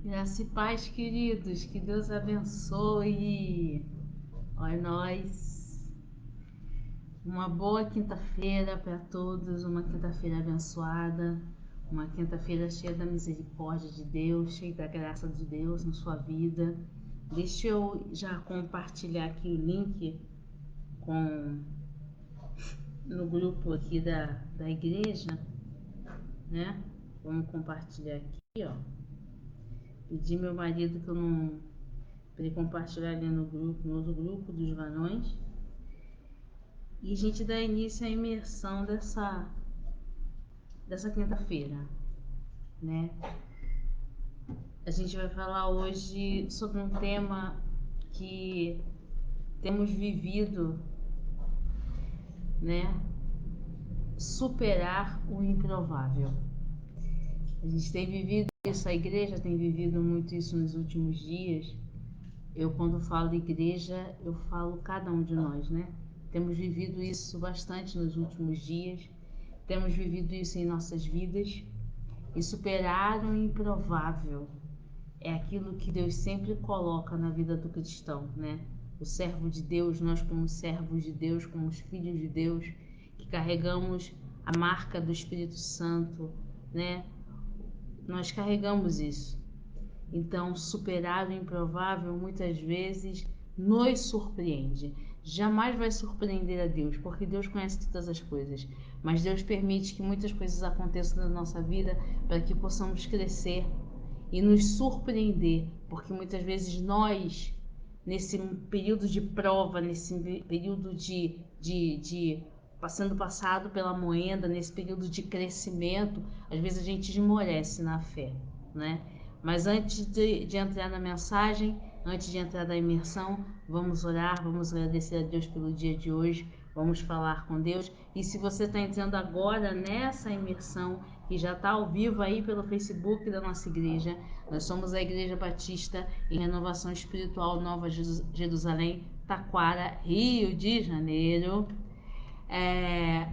Graça e paz, queridos, que Deus abençoe. Olha nós. Uma boa quinta-feira para todos, uma quinta-feira abençoada, uma quinta-feira cheia da misericórdia de Deus, cheia da graça de Deus na sua vida. Deixa eu já compartilhar aqui o link com no grupo aqui da igreja, né? Vamos compartilhar aqui, ó. Pedi meu marido que eu não para ele compartilhar ali no grupo, no outro grupo dos varões. E a gente dá início à imersão dessa quinta-feira, né? A gente vai falar hoje sobre um tema que temos vivido, né? Superar o improvável. A gente tem vivido isso, a igreja tem vivido muito isso nos últimos dias. Eu, quando falo igreja, eu falo cada um de nós, né? Temos vivido isso bastante nos últimos dias, temos vivido isso em nossas vidas, e superar o improvável é aquilo que Deus sempre coloca na vida do cristão, né? O servo de Deus, nós como servos de Deus, como os filhos de Deus, que carregamos a marca do Espírito Santo, né? Nós carregamos isso. Então, superar o improvável muitas vezes nos surpreende. Jamais vai surpreender a Deus, porque Deus conhece todas as coisas. Mas Deus permite que muitas coisas aconteçam na nossa vida para que possamos crescer e nos surpreender, porque muitas vezes nós, nesse período de prova, nesse período de sendo passado pela moenda, nesse período de crescimento, às vezes a gente esmorece na fé, né? Mas antes de entrar na mensagem, antes de entrar na imersão, vamos orar, vamos agradecer a Deus pelo dia de hoje, vamos falar com Deus. E se você está entrando agora nessa imersão, que já está ao vivo aí pelo Facebook da nossa igreja, nós somos a Igreja Batista em Renovação Espiritual Nova Jerusalém, Taquara, Rio de Janeiro.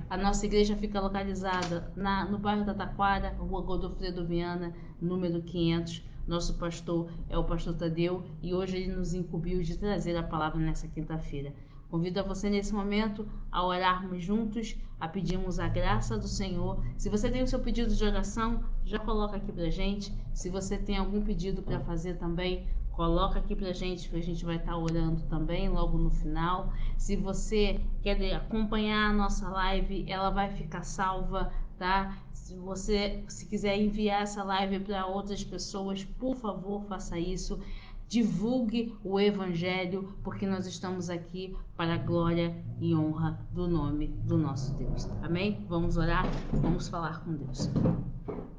A nossa igreja fica localizada no bairro da Taquara, Rua Godofredo Viana, número 500. Nosso pastor é o pastor Tadeu e hoje ele nos incumbiu de trazer a palavra nessa quinta-feira. Convido a você nesse momento a orarmos juntos, a pedirmos a graça do Senhor. Se você tem o seu pedido de oração, já coloca aqui pra gente. Se você tem algum pedido para fazer também, coloca aqui pra gente, que a gente vai estar orando também logo no final. Se você quer acompanhar a nossa live, ela vai ficar salva, tá? Se quiser enviar essa live para outras pessoas, por favor, faça isso. Divulgue o Evangelho, porque nós estamos aqui para a glória e honra do nome do nosso Deus. Amém? Vamos orar? Vamos falar com Deus.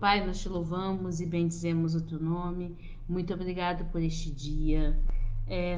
Pai, nós te louvamos e bendizemos o teu nome. Muito obrigado por este dia.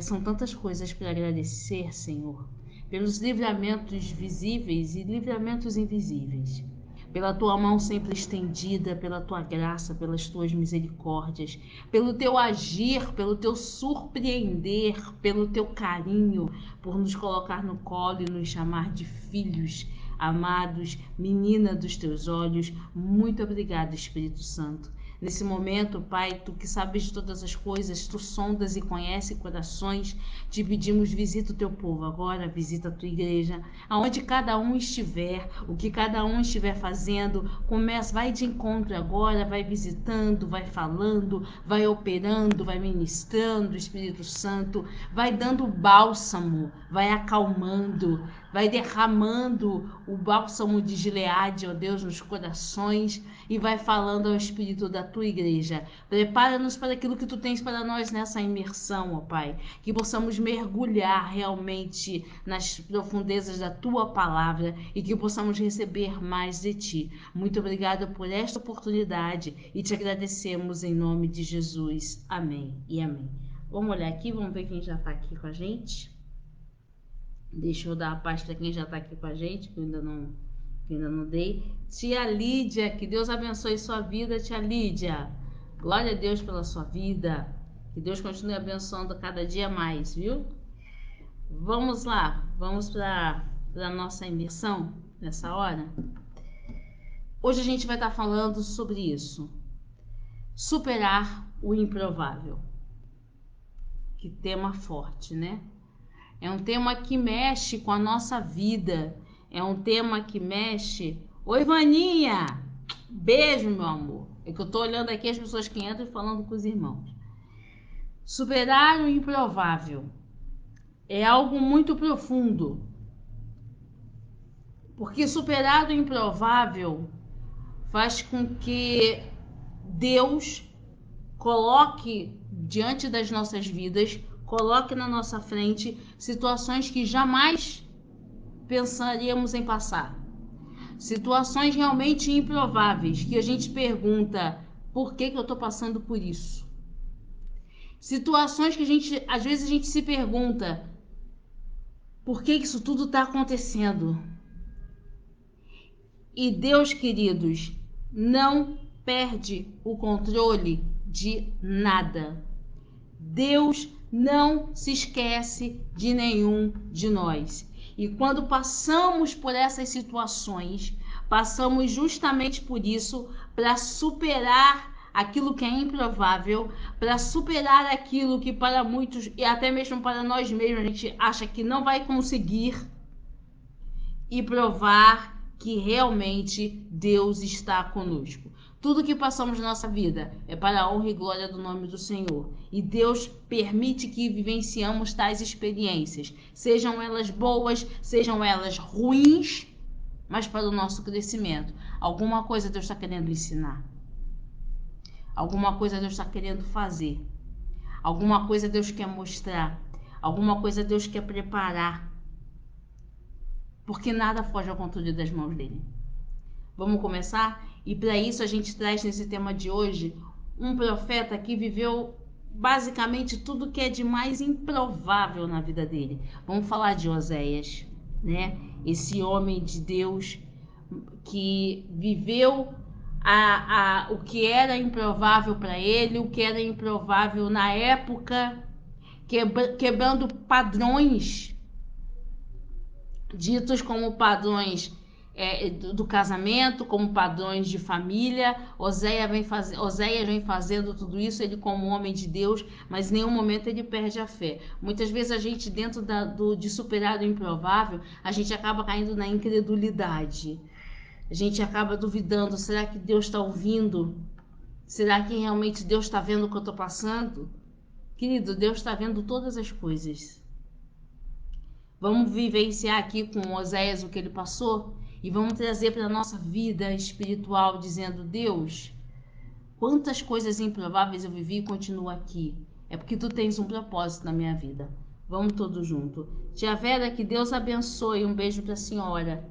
São tantas coisas para agradecer, Senhor, pelos livramentos visíveis e livramentos invisíveis, pela tua mão sempre estendida, pela tua graça, pelas tuas misericórdias, pelo teu agir, pelo teu surpreender, pelo teu carinho, por nos colocar no colo e nos chamar de filhos amados, menina dos teus olhos. Muito obrigada, Espírito Santo. Nesse momento, Pai, tu que sabes de todas as coisas, tu sondas e conheces corações, te pedimos, visita o teu povo agora, visita a tua igreja, aonde cada um estiver, o que cada um estiver fazendo, vai de encontro agora, vai visitando, vai falando, vai operando, vai ministrando, Espírito Santo, vai dando bálsamo, vai acalmando, vai derramando o bálsamo de Gileade, ó Deus, nos corações e vai falando ao Espírito da tua igreja. Prepara-nos para aquilo que tu tens para nós nessa imersão, ó Pai, que possamos mergulhar realmente nas profundezas da tua palavra e que possamos receber mais de ti. Muito obrigada por esta oportunidade e te agradecemos em nome de Jesus. Amém e amém. Vamos olhar aqui, vamos ver quem já está aqui com a gente. Deixa eu dar a paz para quem já está aqui com a gente, que eu ainda não dei. Tia Lídia, que Deus abençoe sua vida, tia Lídia. Glória a Deus pela sua vida. Que Deus continue abençoando cada dia mais, viu? Vamos lá, vamos para a nossa imersão nessa hora. Hoje a gente vai estar falando sobre isso. superar o improvável. Que tema forte, né? É um tema que mexe com a nossa vida. É um tema que mexe... Oi, Vaninha! Beijo, meu amor. É que eu tô olhando aqui as pessoas que entram e falando com os irmãos. Superar o improvável é algo muito profundo. Porque superar o improvável faz com que Deus coloque diante das nossas vidas, coloque na nossa frente situações que jamais pensaríamos em passar. Situações realmente improváveis, que a gente pergunta, por que eu estou passando por isso? Situações que às vezes a gente se pergunta, por que isso tudo está acontecendo? E Deus, queridos, não perde o controle de nada. Deus não se esquece de nenhum de nós. E quando passamos por essas situações, passamos justamente por isso, para superar aquilo que é improvável, para superar aquilo que para muitos e até mesmo para nós mesmos a gente acha que não vai conseguir, e provar que realmente Deus está conosco. Tudo que passamos na nossa vida é para a honra e glória do nome do Senhor. E Deus permite que vivenciamos tais experiências, sejam elas boas, sejam elas ruins, mas para o nosso crescimento. Alguma coisa Deus está querendo ensinar. Alguma coisa Deus está querendo fazer. Alguma coisa Deus quer mostrar. Alguma coisa Deus quer preparar. Porque nada foge ao controle das mãos dele. Vamos começar? E para isso a gente traz nesse tema de hoje um profeta que viveu basicamente tudo que é de mais improvável na vida dele. Vamos falar de Oséias, né? Esse homem de Deus que viveu o que era improvável para ele, o que era improvável na época, quebrando padrões ditos como padrões do casamento, como padrões de família. Oséias vem fazendo tudo isso, ele como homem de Deus, mas em nenhum momento ele perde a fé. Muitas vezes a gente, dentro de superar o improvável, a gente acaba caindo na incredulidade. A gente acaba duvidando, será que Deus está ouvindo? Será que realmente Deus está vendo o que eu estou passando? Querido, Deus está vendo todas as coisas. Vamos vivenciar aqui com Oséias o que ele passou e vamos trazer para a nossa vida espiritual, dizendo, Deus, quantas coisas improváveis eu vivi e continuo aqui. É porque tu tens um propósito na minha vida. Vamos todos juntos. Tia Vera, que Deus abençoe. Um beijo para a senhora.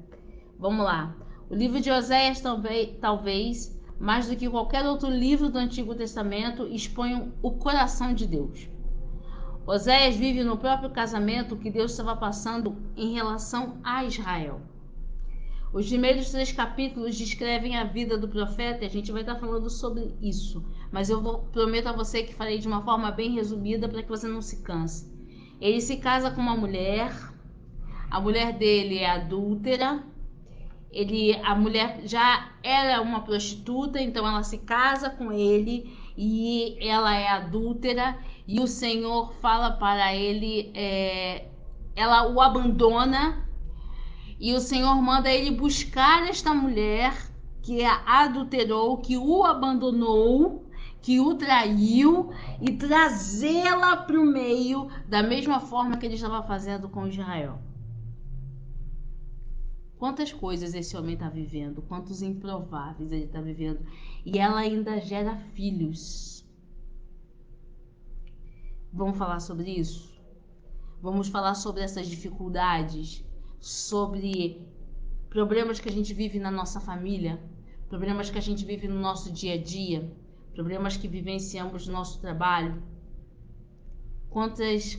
Vamos lá. O livro de Oséias talvez, mais do que qualquer outro livro do Antigo Testamento, expõe o coração de Deus. Oséias vive no próprio casamento que Deus estava passando em relação a Israel. Os primeiros 3 capítulos descrevem a vida do profeta e a gente vai estar falando sobre isso. Mas prometo a você que farei de uma forma bem resumida para que você não se canse. Ele se casa com uma mulher, a mulher dele é adúltera, a mulher já era uma prostituta, então ela se casa com ele e ela é adúltera. E o Senhor fala para ele, ela o abandona e o Senhor manda ele buscar esta mulher que a adulterou, que o abandonou, que o traiu e trazê-la para o meio da mesma forma que ele estava fazendo com Israel. Quantas coisas esse homem está vivendo, quantos improváveis ele está vivendo. E ela ainda gera filhos. Vamos falar sobre isso? Vamos falar sobre essas dificuldades, sobre problemas que a gente vive na nossa família, problemas que a gente vive no nosso dia a dia, problemas que vivenciamos no nosso trabalho. Quantas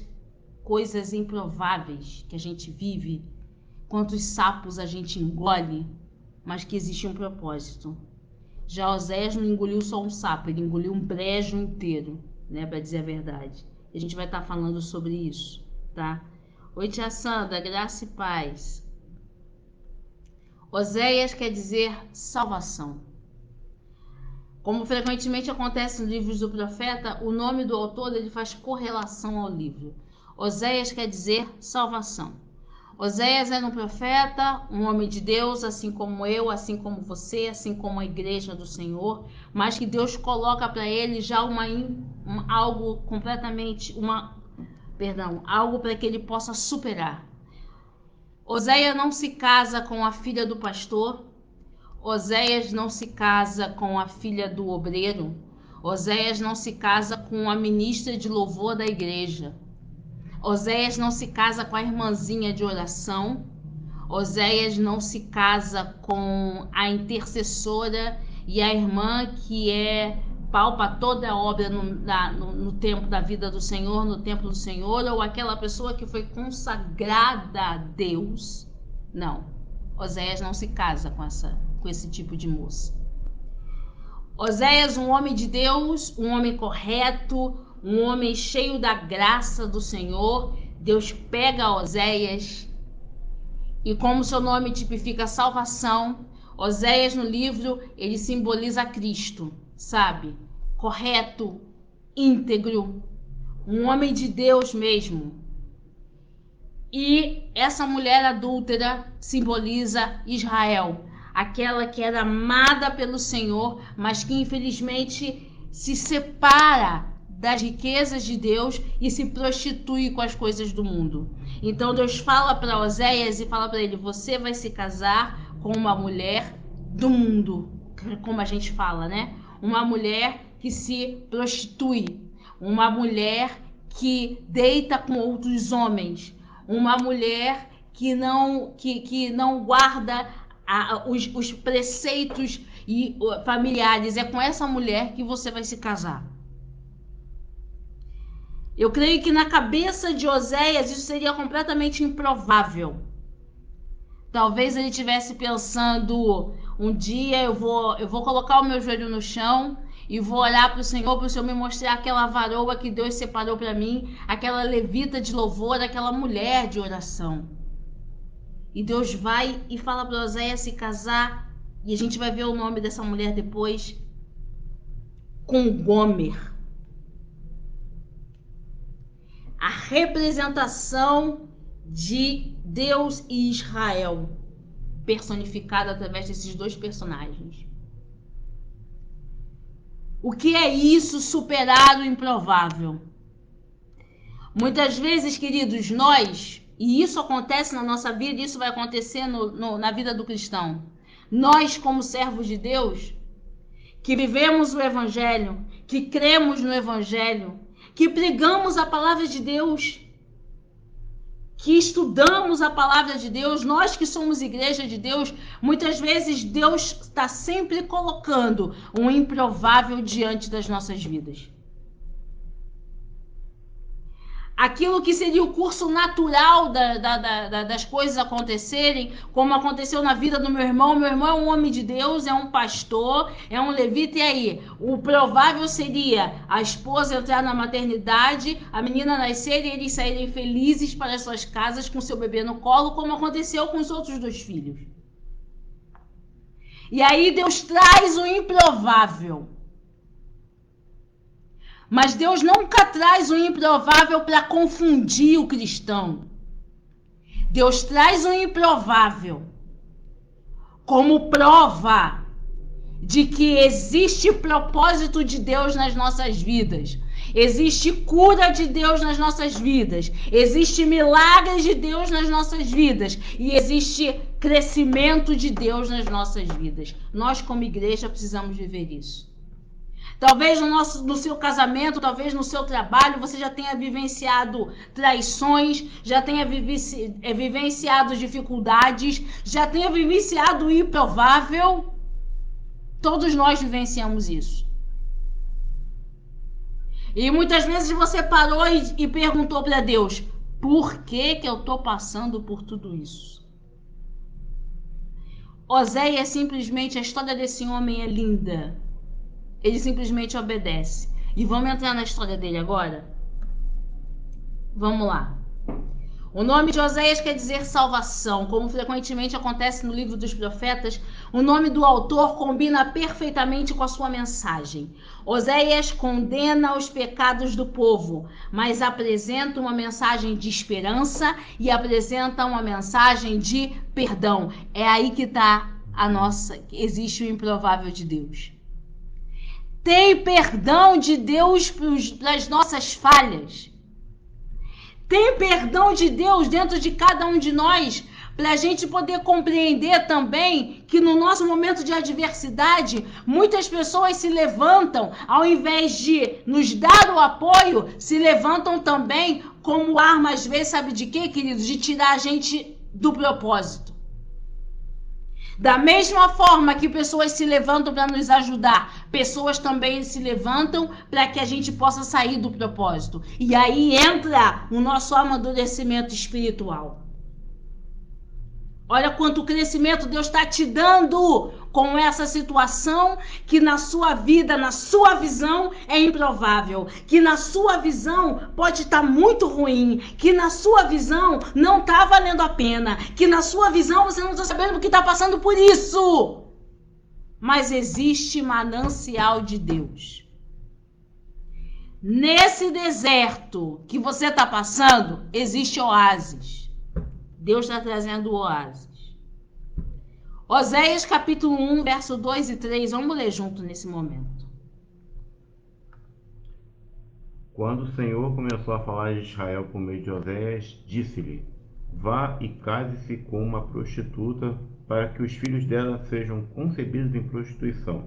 coisas improváveis que a gente vive, quantos sapos a gente engole, mas que existe um propósito. Já Oséias não engoliu só um sapo, ele engoliu um brejo inteiro, né, para dizer a verdade. A gente vai estar falando sobre isso, tá? Oi, tia Sandra, graça e paz. Oséias quer dizer salvação. Como frequentemente acontece nos livros do profeta, o nome do autor ele faz correlação ao livro. Oséias quer dizer salvação. Oséias era um profeta, um homem de Deus, assim como eu, assim como você, assim como a igreja do Senhor, mas que Deus coloca para ele já algo completamente, algo para que ele possa superar. Oséias não se casa com a filha do pastor, Oséias não se casa com a filha do obreiro, Oséias não se casa com a ministra de louvor da igreja, Oséias não se casa com a irmãzinha de oração, Oséias não se casa com a intercessora e a irmã que palpa toda a obra no tempo da vida do Senhor, no templo do Senhor, ou aquela pessoa que foi consagrada a Deus. Não, Oséias não se casa com esse tipo de moça. Oséias, um homem de Deus, um homem correto, um homem cheio da graça do Senhor. Deus pega Oséias e, como seu nome tipifica salvação, Oséias no livro ele simboliza Cristo, sabe? Correto, íntegro, um homem de Deus mesmo. E essa mulher adúltera simboliza Israel, aquela que era amada pelo Senhor, mas que infelizmente se separa das riquezas de Deus e se prostitui com as coisas do mundo. Então Deus fala para Oséias e fala para ele: você vai se casar com uma mulher do mundo, como a gente fala, né? Uma mulher que se prostitui, uma mulher que deita com outros homens, uma mulher que não guarda os preceitos familiares. É com essa mulher que você vai se casar. Eu creio que na cabeça de Oséias isso seria completamente improvável. Talvez ele estivesse pensando: um dia eu vou colocar o meu joelho no chão e vou orar para o Senhor me mostrar aquela varoa que Deus separou para mim, aquela levita de louvor, aquela mulher de oração. E Deus vai e fala para Oséias se casar, e a gente vai ver o nome dessa mulher depois, com Gomer. A representação de Deus e Israel, personificada através desses dois personagens. O que é isso, superar o improvável? Muitas vezes, queridos, e isso acontece na nossa vida, isso vai acontecer na vida do cristão, nós, como servos de Deus, que vivemos o Evangelho, que cremos no Evangelho, que pregamos a palavra de Deus, que estudamos a palavra de Deus, nós que somos igreja de Deus, muitas vezes Deus está sempre colocando um improvável diante das nossas vidas. Aquilo que seria o curso natural das coisas acontecerem, como aconteceu na vida do meu irmão. Meu irmão é um homem de Deus, é um pastor, é um levita, e aí? O provável seria a esposa entrar na maternidade, a menina nascer e eles saírem felizes para as suas casas com seu bebê no colo, como aconteceu com os outros dois filhos. E aí Deus traz o improvável. Mas Deus nunca traz o improvável para confundir o cristão. Deus traz o improvável como prova de que existe propósito de Deus nas nossas vidas. Existe cura de Deus nas nossas vidas. Existe milagres de Deus nas nossas vidas. E existe crescimento de Deus nas nossas vidas. Nós, como igreja, precisamos viver isso. Talvez no seu casamento, talvez no seu trabalho, você já tenha vivenciado traições, já tenha vivenciado dificuldades, já tenha vivenciado o improvável. Todos nós vivenciamos isso. E muitas vezes você parou e perguntou para Deus: por que eu estou passando por tudo isso? Oséias, simplesmente, a história desse homem é linda. Ele simplesmente obedece. E vamos entrar na história dele agora? Vamos lá. O nome de Oséias quer dizer salvação. Como frequentemente acontece no livro dos profetas, O nome do autor combina perfeitamente com a sua mensagem. Oséias condena os pecados do povo, mas apresenta uma mensagem de esperança e apresenta uma mensagem de perdão. É aí que está existe o improvável de Deus. Tem perdão de Deus para as nossas falhas. Tem perdão de Deus dentro de cada um de nós, para a gente poder compreender também que no nosso momento de adversidade, muitas pessoas se levantam, ao invés de nos dar o apoio, se levantam também como arma, às vezes, sabe de quê, queridos? De tirar a gente do propósito. Da mesma forma que pessoas se levantam para nos ajudar, pessoas também se levantam para que a gente possa sair do propósito. E aí entra o nosso amadurecimento espiritual. Olha quanto crescimento Deus está te dando com essa situação que na sua vida, na sua visão, é improvável. Que na sua visão pode estar muito ruim. Que na sua visão não está valendo a pena. Que na sua visão você não está sabendo o que está passando por isso. Mas existe manancial de Deus. Nesse deserto que você está passando, existe oásis. Deus está trazendo o oásis. Oséias capítulo 1, verso 2 e 3. Vamos ler junto nesse momento. Quando o Senhor começou a falar de Israel por meio de Oséias, disse-lhe: Vá e case-se com uma prostituta, para que os filhos dela sejam concebidos em prostituição.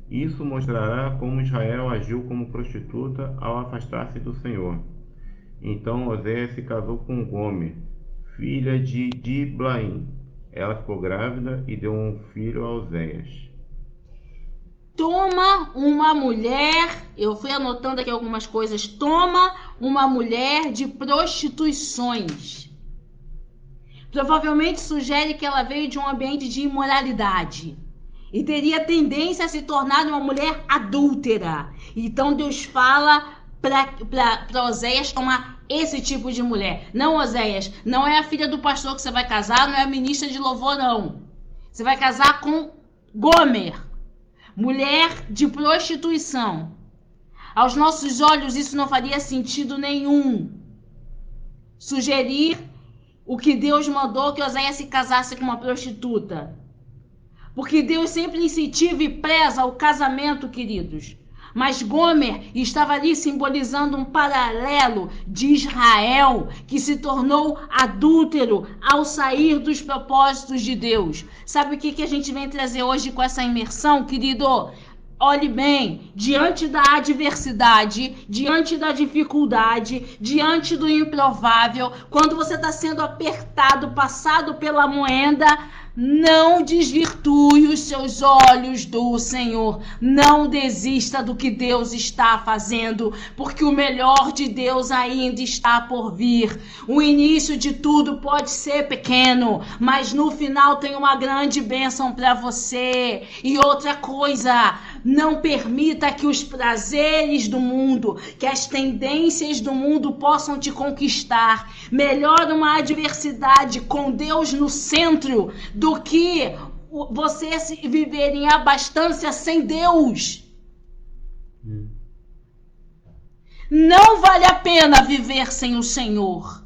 Isso mostrará como Israel agiu como prostituta ao afastar-se do Senhor. Então Oséias se casou com Gomer, filha de Diblaim. Ela ficou grávida e deu um filho a Oséias. Toma uma mulher, eu fui anotando aqui algumas coisas, toma uma mulher de prostituições. Provavelmente sugere que ela veio de um ambiente de imoralidade e teria tendência a se tornar uma mulher adúltera. Então Deus fala para Oséias tomar esse tipo de mulher. Não, Oséias, não é a filha do pastor que você vai casar, não é a ministra de louvor, não. Você vai casar com Gomer, mulher de prostituição. Aos nossos olhos isso não faria sentido nenhum. Sugerir o que Deus mandou, que Oséias se casasse com uma prostituta. Porque Deus sempre incentiva e preza o casamento, queridos. Mas Gomer estava ali simbolizando um paralelo de Israel, que se tornou adúltero ao sair dos propósitos de Deus. Sabe o que a gente vem trazer hoje com essa imersão, querido? Olhe bem, diante da adversidade, diante da dificuldade, diante do improvável, quando você está sendo apertado, passado pela moenda, não desvirtue os seus olhos do Senhor. Não desista do que Deus está fazendo, porque o melhor de Deus ainda está por vir. O início de tudo pode ser pequeno, mas no final tem uma grande bênção para você. E outra coisa, não permita que os prazeres do mundo, que as tendências do mundo possam te conquistar. Melhor uma adversidade com Deus no centro do que você viver em abastança sem Deus. Não vale a pena viver sem o Senhor.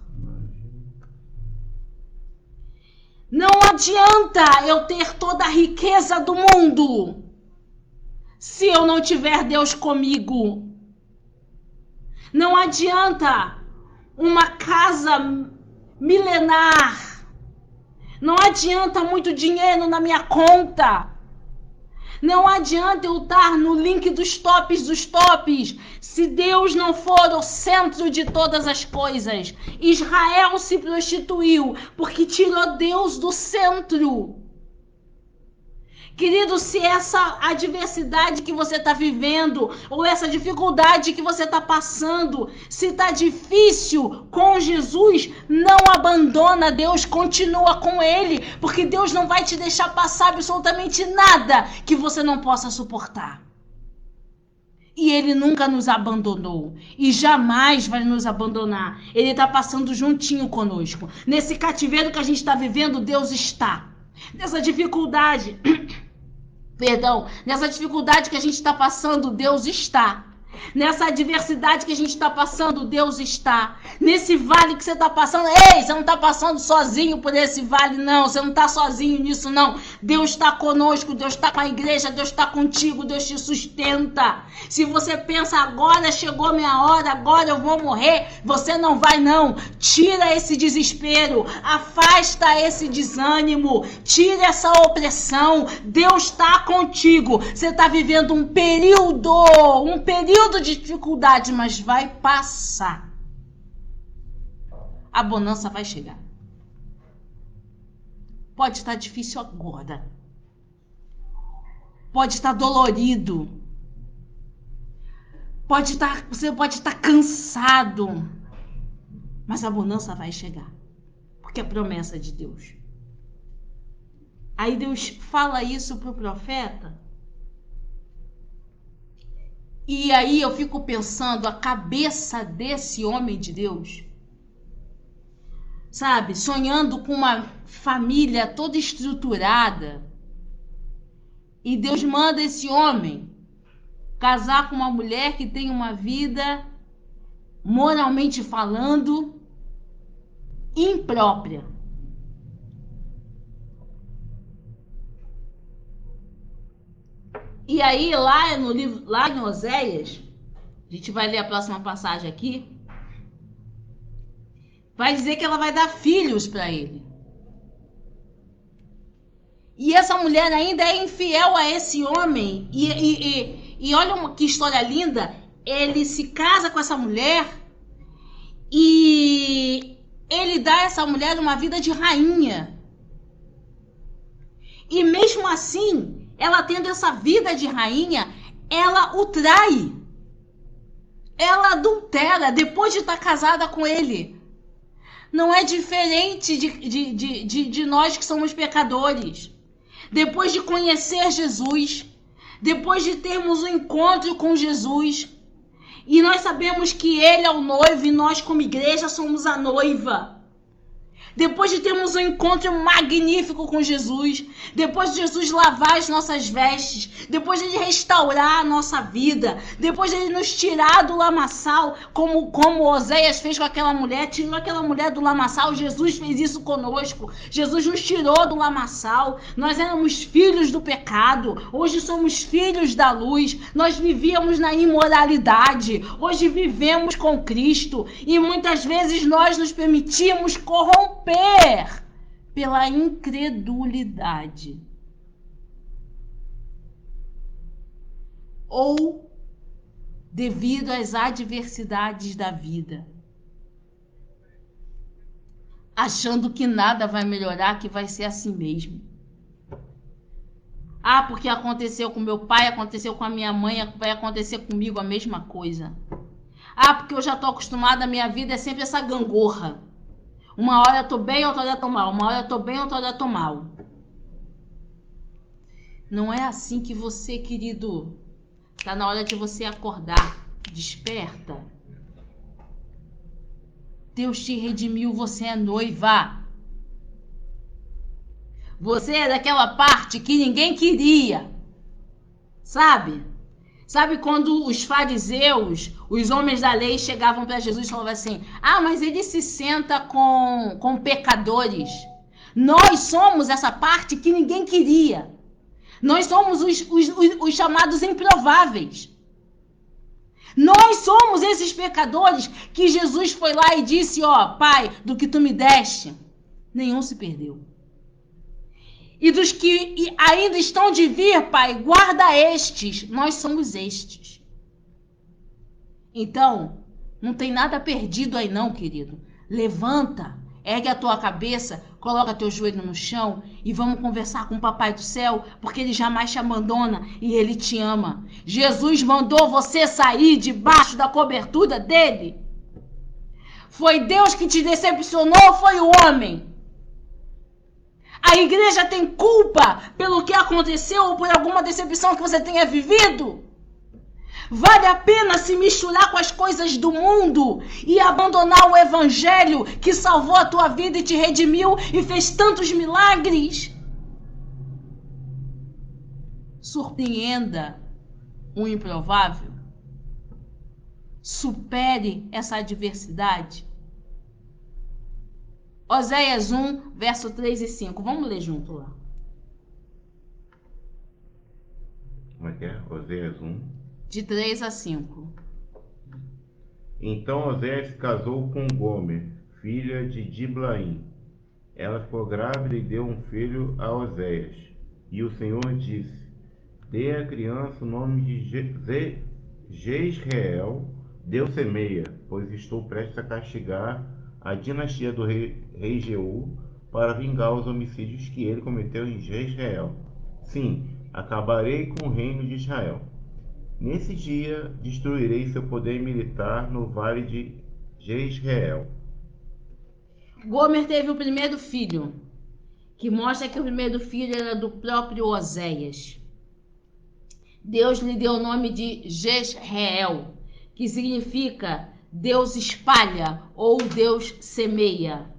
Não adianta eu ter toda a riqueza do mundo se eu não tiver Deus comigo. Não adianta uma casa milenar. Não adianta muito dinheiro na minha conta. Não adianta eu estar no link dos tops se Deus não for o centro de todas as coisas. Israel se prostituiu porque tirou Deus do centro. Querido, se essa adversidade que você está vivendo, ou essa dificuldade que você está passando, se está difícil com Jesus, não abandona Deus, continua com Ele, porque Deus não vai te deixar passar absolutamente nada que você não possa suportar. E Ele nunca nos abandonou e jamais vai nos abandonar. Ele está passando juntinho conosco. Nesse cativeiro que a gente está vivendo, Deus está. Nessa dificuldade nessa dificuldade que a gente está passando, Deus está. Nessa adversidade que a gente está passando, Deus está. Nesse vale que você está passando, ei, você não está passando sozinho por esse vale, não. Você não está sozinho nisso, não. Deus está conosco, Deus está com a igreja, Deus está contigo, Deus te sustenta. Se você pensa, agora chegou minha hora, agora eu vou morrer, você não vai, não. Tira esse desespero, afasta esse desânimo, tira essa opressão. Deus está contigo. Você está vivendo um período de dificuldade, mas vai passar. A bonança vai chegar. Pode estar difícil agora. Pode estar dolorido. Você pode estar cansado. Mas a bonança vai chegar. Porque é promessa de Deus. Aí Deus fala isso para o profeta. E aí eu fico pensando a cabeça desse homem de Deus, sabe? Sonhando com uma família toda estruturada. E Deus manda esse homem casar com uma mulher que tem uma vida, moralmente falando, imprópria. E aí, lá no livro, lá em Oséias, a gente vai ler a próxima passagem aqui, vai dizer que ela vai dar filhos para ele. E essa mulher ainda é infiel a esse homem. E olha que história linda. Ele se casa com essa mulher e ele dá a essa mulher uma vida de rainha. E mesmo assim, ela tendo essa vida de rainha, ela o trai. Ela adultera depois de estar casada com ele. Não é diferente de nós que somos pecadores. Depois de conhecer Jesus, depois de termos um encontro com Jesus, e nós sabemos que ele é o noivo e nós como igreja somos a noiva. Depois de termos um encontro magnífico com Jesus, depois de Jesus lavar as nossas vestes, depois de ele restaurar a nossa vida, depois de ele nos tirar do lamaçal, como Oséias fez com aquela mulher, tirou aquela mulher do lamaçal, Jesus fez isso conosco. Jesus nos tirou do lamaçal. Nós éramos filhos do pecado, hoje somos filhos da luz. Nós vivíamos na imoralidade, hoje vivemos com Cristo. E muitas vezes nós nos permitimos corromper pela incredulidade ou devido às adversidades da vida, achando que nada vai melhorar, que vai ser assim mesmo. Ah, porque aconteceu com meu pai, aconteceu com a minha mãe, vai acontecer comigo a mesma coisa. Ah, porque eu já estou acostumada, a minha vida é sempre essa gangorra. Uma hora eu tô bem, outra hora eu tô mal. Uma hora eu tô bem, outra hora eu tô mal. Não é assim que você, querido, tá na hora de você acordar. Desperta. Deus te redimiu, você é noiva. Você é daquela parte que ninguém queria. Sabe? Sabe quando os fariseus, os homens da lei, chegavam para Jesus e falavam assim: ah, mas ele se senta com pecadores. Nós somos essa parte que ninguém queria. Nós somos os chamados improváveis. Nós somos esses pecadores que Jesus foi lá e disse: ó, Pai, do que tu me deste, nenhum se perdeu. E dos que ainda estão de vir, Pai, guarda estes. Nós somos estes. Então, não tem nada perdido aí não, querido. Levanta, ergue a tua cabeça, coloca teu joelho no chão e vamos conversar com o Papai do Céu, porque ele jamais te abandona e ele te ama. Jesus mandou você sair debaixo da cobertura dele. Foi Deus que te decepcionou ou foi o homem? A igreja tem culpa pelo que aconteceu ou por alguma decepção que você tenha vivido? Vale a pena se misturar com as coisas do mundo e abandonar o evangelho que salvou a tua vida e te redimiu e fez tantos milagres? surpreenda o improvável, supere essa adversidade. Oséias 1, verso 3 e 5. Vamos ler junto lá. Como é que é? Oséias 1. De 3 a 5. Então Oséias se casou com Gomer, filha de Diblaim. Ela ficou grávida e deu um filho a Oséias. E o Senhor disse: dê à criança o nome de Jezreel, Deus semeia, pois estou prestes a castigar a dinastia do rei Jeú para vingar os homicídios que ele cometeu em Jezreel. Sim, acabarei com o reino de Israel. Nesse dia destruirei seu poder militar no vale de Jezreel. Gomer teve o primeiro filho, que mostra que o primeiro filho era do próprio Oséias. Deus lhe deu o nome de Jezreel, que significa Deus espalha ou Deus semeia.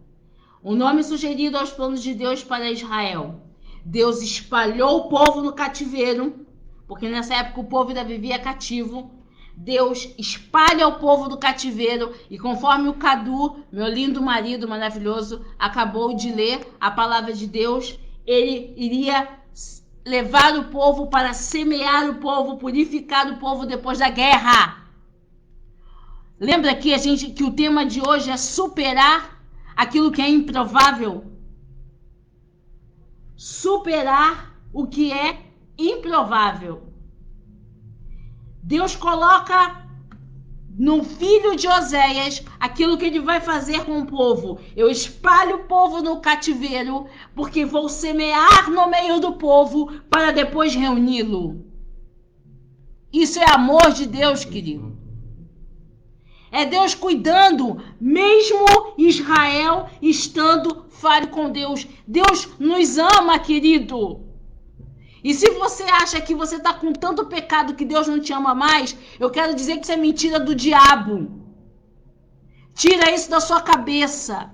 O nome sugerido aos planos de Deus para Israel. Deus espalhou o povo no cativeiro, porque nessa época o povo ainda vivia cativo. Deus espalha o povo do cativeiro e conforme o Cadu, meu lindo marido maravilhoso, acabou de ler a palavra de Deus, ele iria levar o povo para semear o povo, purificar o povo depois da guerra. Lembra que que o tema de hoje é superar aquilo que é improvável? Superar o que é improvável. Deus coloca no filho de Oséias aquilo que ele vai fazer com o povo. Eu espalho o povo no cativeiro, porque vou semear no meio do povo para depois reuni-lo. Isso é amor de Deus, querido. É Deus cuidando, mesmo Israel estando falho com Deus. Deus nos ama, querido. E se você acha que você está com tanto pecado que Deus não te ama mais, eu quero dizer que isso é mentira do diabo. Tira isso da sua cabeça.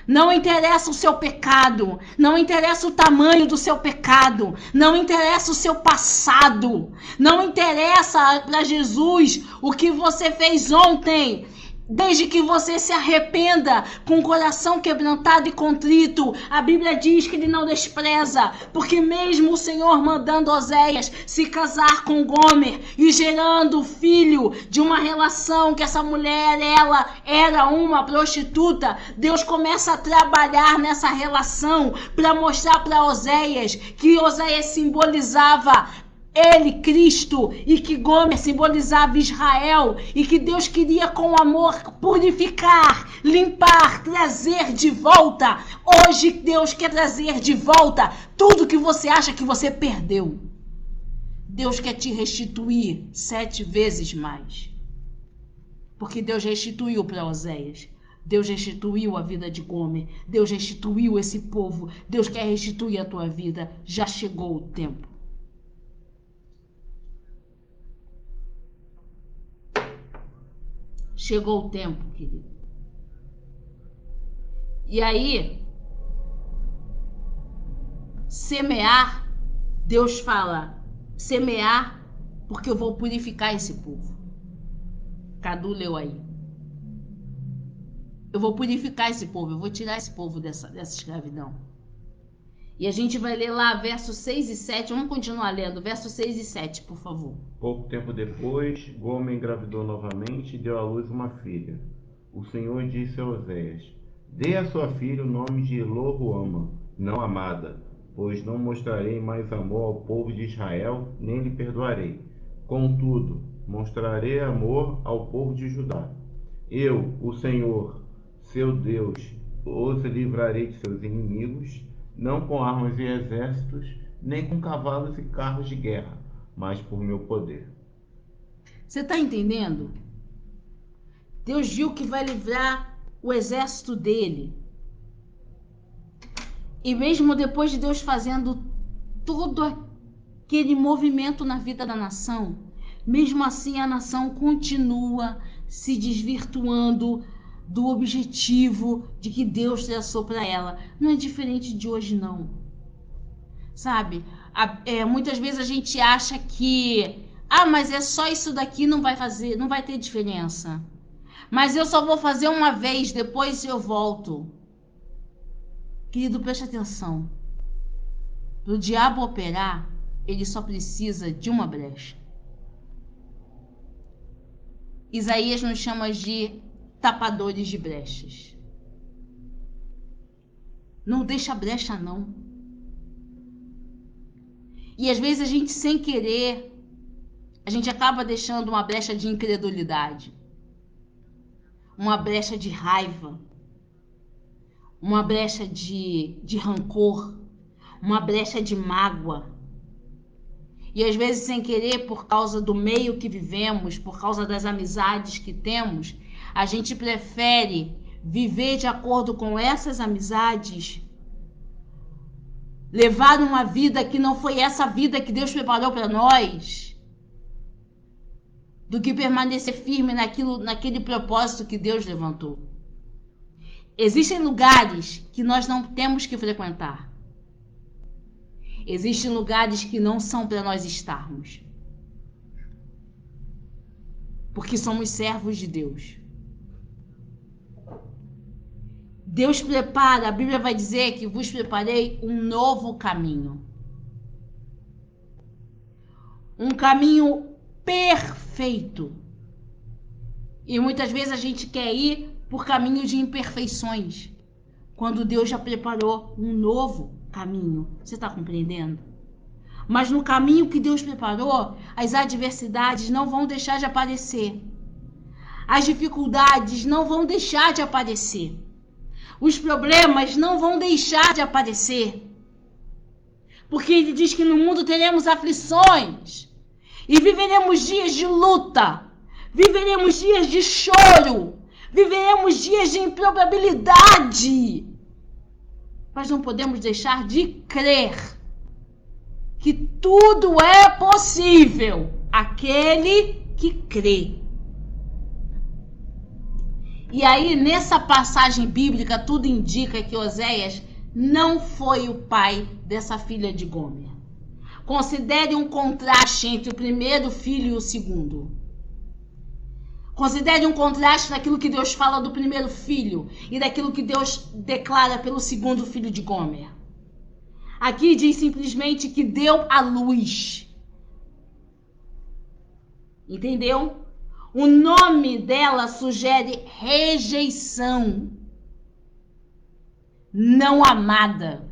Não interessa o seu pecado, não interessa o tamanho do seu pecado, não interessa o seu passado, não interessa para Jesus o que você fez ontem. Desde que você se arrependa com o coração quebrantado e contrito, a Bíblia diz que ele não despreza, porque mesmo o Senhor mandando Oséias se casar com Gomer e gerando filho de uma relação que essa mulher, ela era uma prostituta, Deus começa a trabalhar nessa relação para mostrar para Oséias que Oséias simbolizava ele, Cristo, e que Gomer simbolizava Israel, e que Deus queria com amor purificar, limpar, trazer de volta. Hoje Deus quer trazer de volta tudo que você acha que você perdeu. Deus quer te restituir 7 vezes mais. Porque Deus restituiu para Oséias. Deus restituiu a vida de Gomer. Deus restituiu esse povo. Deus quer restituir a tua vida. Já chegou o tempo. Chegou o tempo, querido. E aí, semear, Deus fala, semear, porque eu vou purificar esse povo. Cadu leu aí. Eu vou purificar esse povo, eu vou tirar esse povo dessa escravidão. E a gente vai ler lá versos 6 e 7. Vamos continuar lendo, versos 6 e 7, por favor. Pouco tempo depois, Gomer engravidou novamente e deu à luz uma filha. O Senhor disse a Oséias: dê à sua filha o nome de Lo-ruama, não amada, pois não mostrarei mais amor ao povo de Israel, nem lhe perdoarei. Contudo, mostrarei amor ao povo de Judá. Eu, o Senhor, seu Deus, os livrarei de seus inimigos, não com armas e exércitos, nem com cavalos e carros de guerra, mas por meu poder. Você está entendendo? Deus viu que vai livrar o exército dele. E mesmo depois de Deus fazendo todo aquele movimento na vida da nação, mesmo assim a nação continua se desvirtuando do objetivo de que Deus traçou para ela. Não é diferente de hoje, não. Sabe? Muitas vezes a gente acha que, mas é só isso daqui, não vai ter diferença. Mas eu só vou fazer uma vez, depois eu volto. Querido, preste atenção. Para o diabo operar, ele só precisa de uma brecha. Isaías nos chama de tapadores de brechas. Não deixa brecha, não. E às vezes a gente, sem querer, a gente acaba deixando uma brecha de incredulidade, uma brecha de raiva, uma brecha de rancor, uma brecha de mágoa. E às vezes, sem querer, por causa do meio que vivemos, por causa das amizades que temos, a gente prefere viver de acordo com essas amizades, levar uma vida que não foi essa vida que Deus preparou para nós, do que permanecer firme naquele propósito que Deus levantou. Existem lugares que nós não temos que frequentar. Existem lugares que não são para nós estarmos. Porque somos servos de Deus. Deus prepara, a Bíblia vai dizer que vos preparei um novo caminho. Um caminho perfeito. E muitas vezes a gente quer ir por caminho de imperfeições, quando Deus já preparou um novo caminho. Você está compreendendo? Mas no caminho que Deus preparou, as adversidades não vão deixar de aparecer. As dificuldades não vão deixar de aparecer. Os problemas não vão deixar de aparecer. Porque ele diz que no mundo teremos aflições. E viveremos dias de luta. Viveremos dias de choro. Viveremos dias de improbabilidade. Mas não podemos deixar de crer que tudo é possível àquele que crê. E aí, nessa passagem bíblica, tudo indica que Oséias não foi o pai dessa filha de Gomer. Considere um contraste entre o primeiro filho e o segundo. Considere um contraste daquilo que Deus fala do primeiro filho e daquilo que Deus declara pelo segundo filho de Gomer. Aqui diz simplesmente que deu à luz. Entendeu? O nome dela sugere rejeição, não amada.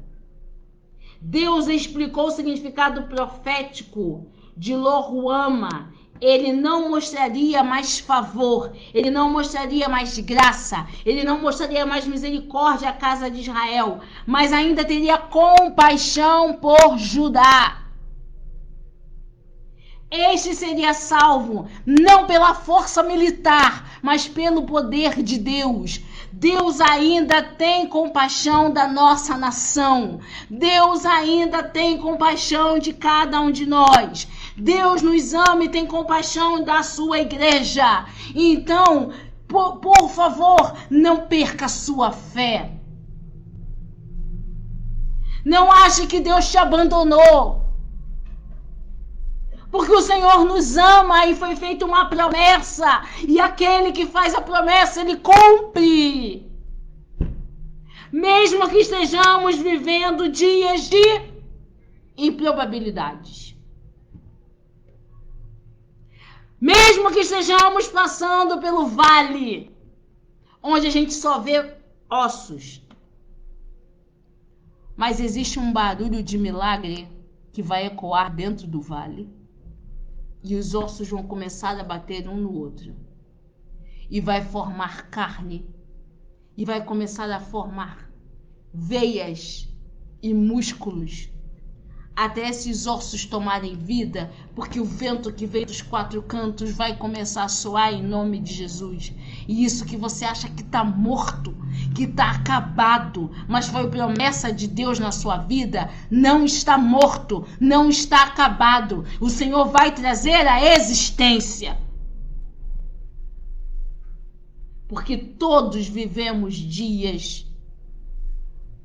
Deus explicou o significado profético de Lo-ruama. Ele não mostraria mais favor, ele não mostraria mais graça, ele não mostraria mais misericórdia à casa de Israel, mas ainda teria compaixão por Judá. Este seria salvo, não pela força militar, mas pelo poder de Deus. Deus ainda tem compaixão da nossa nação. Deus ainda tem compaixão de cada um de nós. Deus nos ama e tem compaixão da sua igreja. Então, por favor, não perca a sua fé. Não ache que Deus te abandonou. Porque o Senhor nos ama e foi feita uma promessa. E aquele que faz a promessa, ele cumpre. Mesmo que estejamos vivendo dias de improbabilidades. Mesmo que estejamos passando pelo vale, onde a gente só vê ossos. Mas existe um barulho de milagre que vai ecoar dentro do vale. E os ossos vão começar a bater um no outro. E vai formar carne. E vai começar a formar veias e músculos. Até esses ossos tomarem vida, porque o vento que veio dos quatro cantos vai começar a soar em nome de Jesus. E isso que você acha que está morto, que está acabado, mas foi promessa de Deus na sua vida, não está morto, não está acabado. O Senhor vai trazer a existência. Porque todos vivemos dias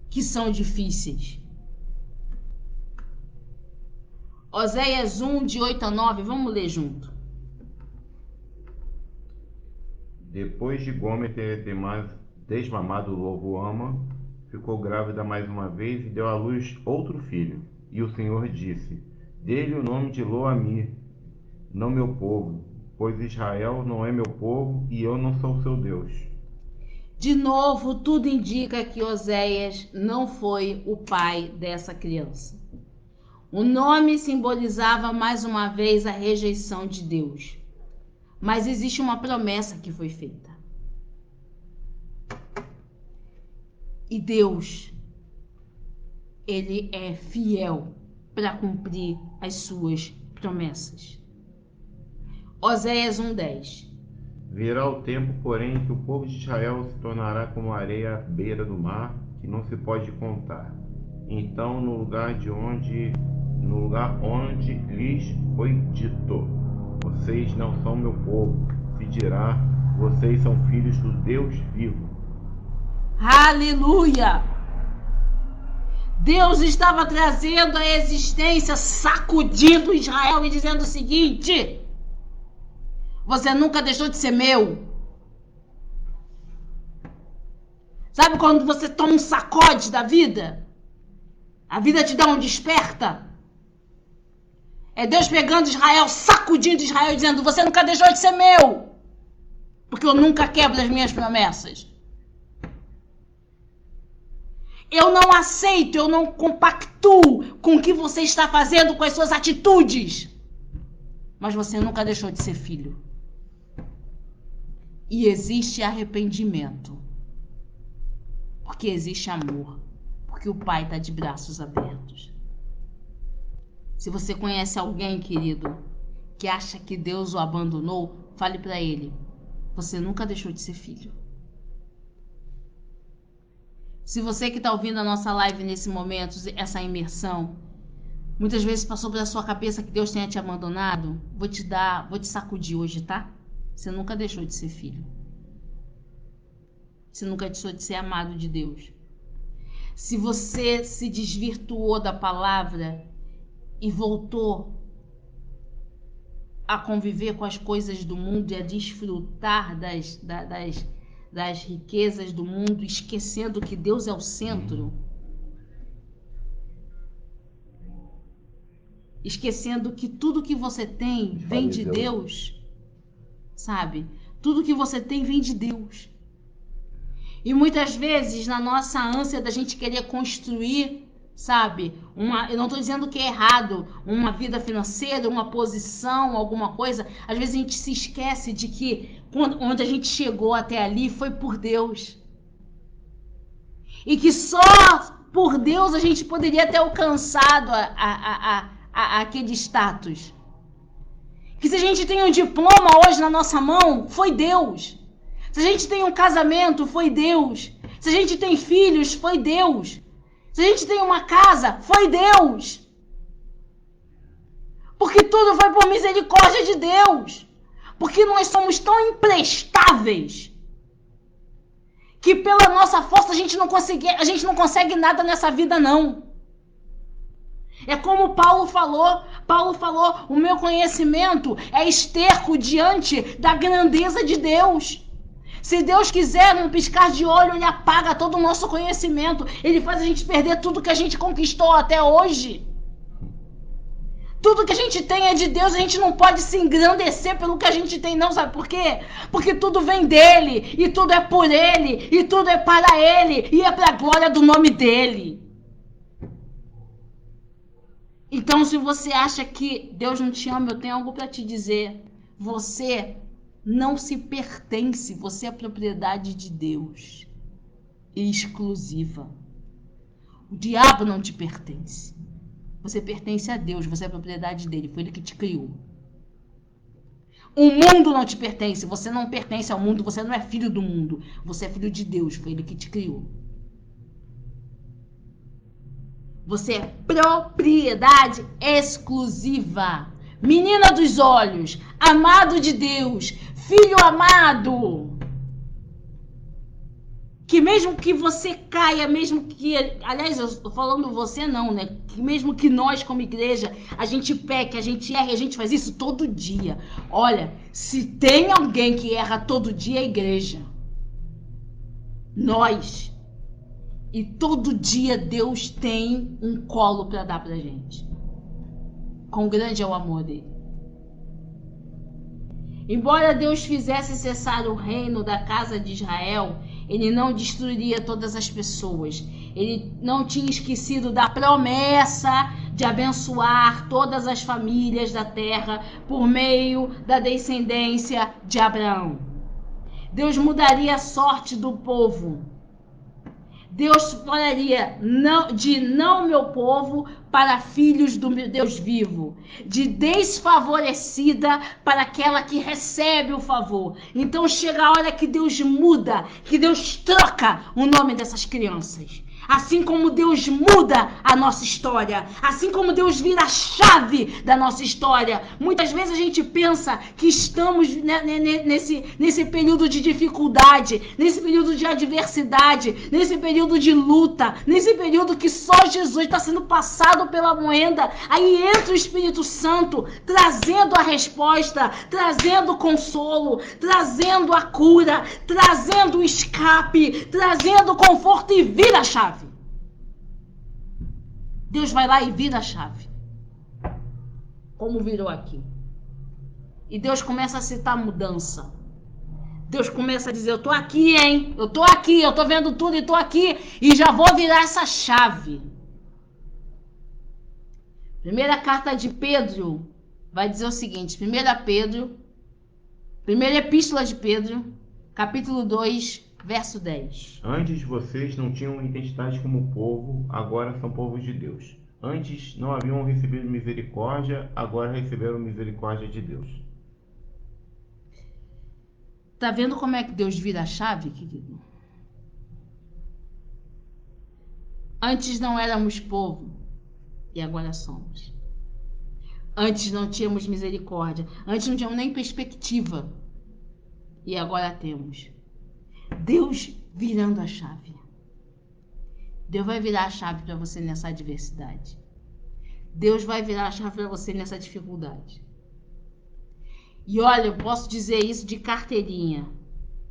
que são difíceis. Oséias 1, de 8 a 9, vamos ler junto. Depois de Gomer ter desmamado Loboama, ficou grávida mais uma vez e deu à luz outro filho. E o Senhor disse: Dê-lhe o nome de Loami, não meu povo, pois Israel não é meu povo e eu não sou seu Deus. De novo, tudo indica que Oséias não foi o pai dessa criança. O nome simbolizava mais uma vez a rejeição de Deus. Mas existe uma promessa que foi feita. E Deus, ele é fiel para cumprir as suas promessas. Oséias 1:10. Virá o tempo, porém, em que o povo de Israel se tornará como a areia à beira do mar, que não se pode contar. Então, no lugar onde lhes foi dito: Vocês não são meu povo, se dirá: Vocês são filhos do Deus vivo. Aleluia! Deus estava trazendo à existência, sacudindo Israel e dizendo o seguinte: você nunca deixou de ser meu. Sabe quando você toma um sacode da vida? A vida te dá um desperta. É Deus pegando Israel, sacudindo Israel, dizendo: você nunca deixou de ser meu. Porque eu nunca quebro as minhas promessas. Eu não aceito, eu não compactuo com o que você está fazendo, com as suas atitudes. Mas você nunca deixou de ser filho. E existe arrependimento. Porque existe amor. Porque o Pai está de braços abertos. Se você conhece alguém, querido, que acha que Deus o abandonou, fale para ele: você nunca deixou de ser filho. Se você que está ouvindo a nossa live nesse momento, essa imersão, muitas vezes passou pela sua cabeça que Deus tenha te abandonado, vou te sacudir hoje, tá? Você nunca deixou de ser filho. Você nunca deixou de ser amado de Deus. Se você se desvirtuou da palavra e voltou a conviver com as coisas do mundo e a desfrutar das riquezas do mundo, esquecendo que Deus é o centro, esquecendo que tudo que você tem vem de Deus, sabe? Tudo que você tem vem de Deus. E muitas vezes, na nossa ânsia da gente querer construir, sabe, eu não estou dizendo que é errado, uma vida financeira, uma posição, alguma coisa, às vezes a gente se esquece de que onde a gente chegou até ali foi por Deus. E que só por Deus a gente poderia ter alcançado aquele status. Que se a gente tem um diploma hoje na nossa mão, foi Deus. Se a gente tem um casamento, foi Deus. Se a gente tem filhos, foi Deus. Se a gente tem uma casa, foi Deus. Porque tudo foi por misericórdia de Deus. Porque nós somos tão imprestáveis que pela nossa força a gente não consegue nada nessa vida, não. É como Paulo falou, o meu conhecimento é esterco diante da grandeza de Deus. Se Deus quiser, num piscar de olho, ele apaga todo o nosso conhecimento. Ele faz a gente perder tudo que a gente conquistou até hoje. Tudo que a gente tem é de Deus, a gente não pode se engrandecer pelo que a gente tem, não, sabe por quê? Porque tudo vem dele, e tudo é por ele, e tudo é para ele, e é para a glória do nome dele. Então, se você acha que Deus não te ama, eu tenho algo para te dizer. Você não se pertence, você é propriedade de Deus, exclusiva. O diabo não te pertence. Você pertence a Deus, você é propriedade dele, foi ele que te criou. O mundo não te pertence, você não pertence ao mundo, você não é filho do mundo, você é filho de Deus, foi ele que te criou. Você é propriedade exclusiva. Menina dos olhos, amado de Deus, filho amado. que mesmo que você caia, mesmo que, aliás, eu estou falando você não, né? Que mesmo que nós como igreja, a gente peque, a gente erre, a gente faz isso todo dia. Olha, se tem alguém que erra todo dia, é a igreja. Nós. E todo dia Deus tem um colo para dar pra gente. Quão grande é o amor dele. Embora Deus fizesse cessar o reino da casa de Israel, ele não destruiria todas as pessoas. Ele não tinha esquecido da promessa de abençoar todas as famílias da terra por meio da descendência de Abraão. Deus mudaria a sorte do povo. Deus falaria de não meu povo para filhos do meu Deus vivo, de desfavorecida para aquela que recebe o favor. Então chega a hora que Deus muda, que Deus troca o nome dessas crianças. Assim como Deus muda a nossa história, assim como Deus vira a chave da nossa história. Muitas vezes a gente pensa que estamos nesse período de dificuldade, nesse período de adversidade, nesse período de luta, nesse período que só Jesus está sendo passado pela moenda. Aí entra o Espírito Santo trazendo a resposta, trazendo o consolo, trazendo a cura, trazendo o escape, trazendo o conforto e vira a chave. Deus vai lá e vira a chave. Como virou aqui. E Deus começa a citar mudança. Deus começa a dizer, eu tô aqui, hein? Eu tô aqui, eu tô vendo tudo e tô aqui. E já vou virar essa chave. Primeira carta de Pedro vai dizer o seguinte. Primeira epístola de Pedro, capítulo 2, verso 10. Antes vocês não tinham identidade como povo, agora são povos de Deus. Antes não haviam recebido misericórdia, agora receberam misericórdia de Deus. Tá vendo como é que Deus vira a chave, querido? Antes não éramos povo e agora somos. Antes não tínhamos misericórdia, antes não tínhamos nem perspectiva e agora temos. Deus virando a chave. Deus vai virar a chave para você nessa adversidade. Deus vai virar a chave para você nessa dificuldade. E olha, eu posso dizer isso de carteirinha,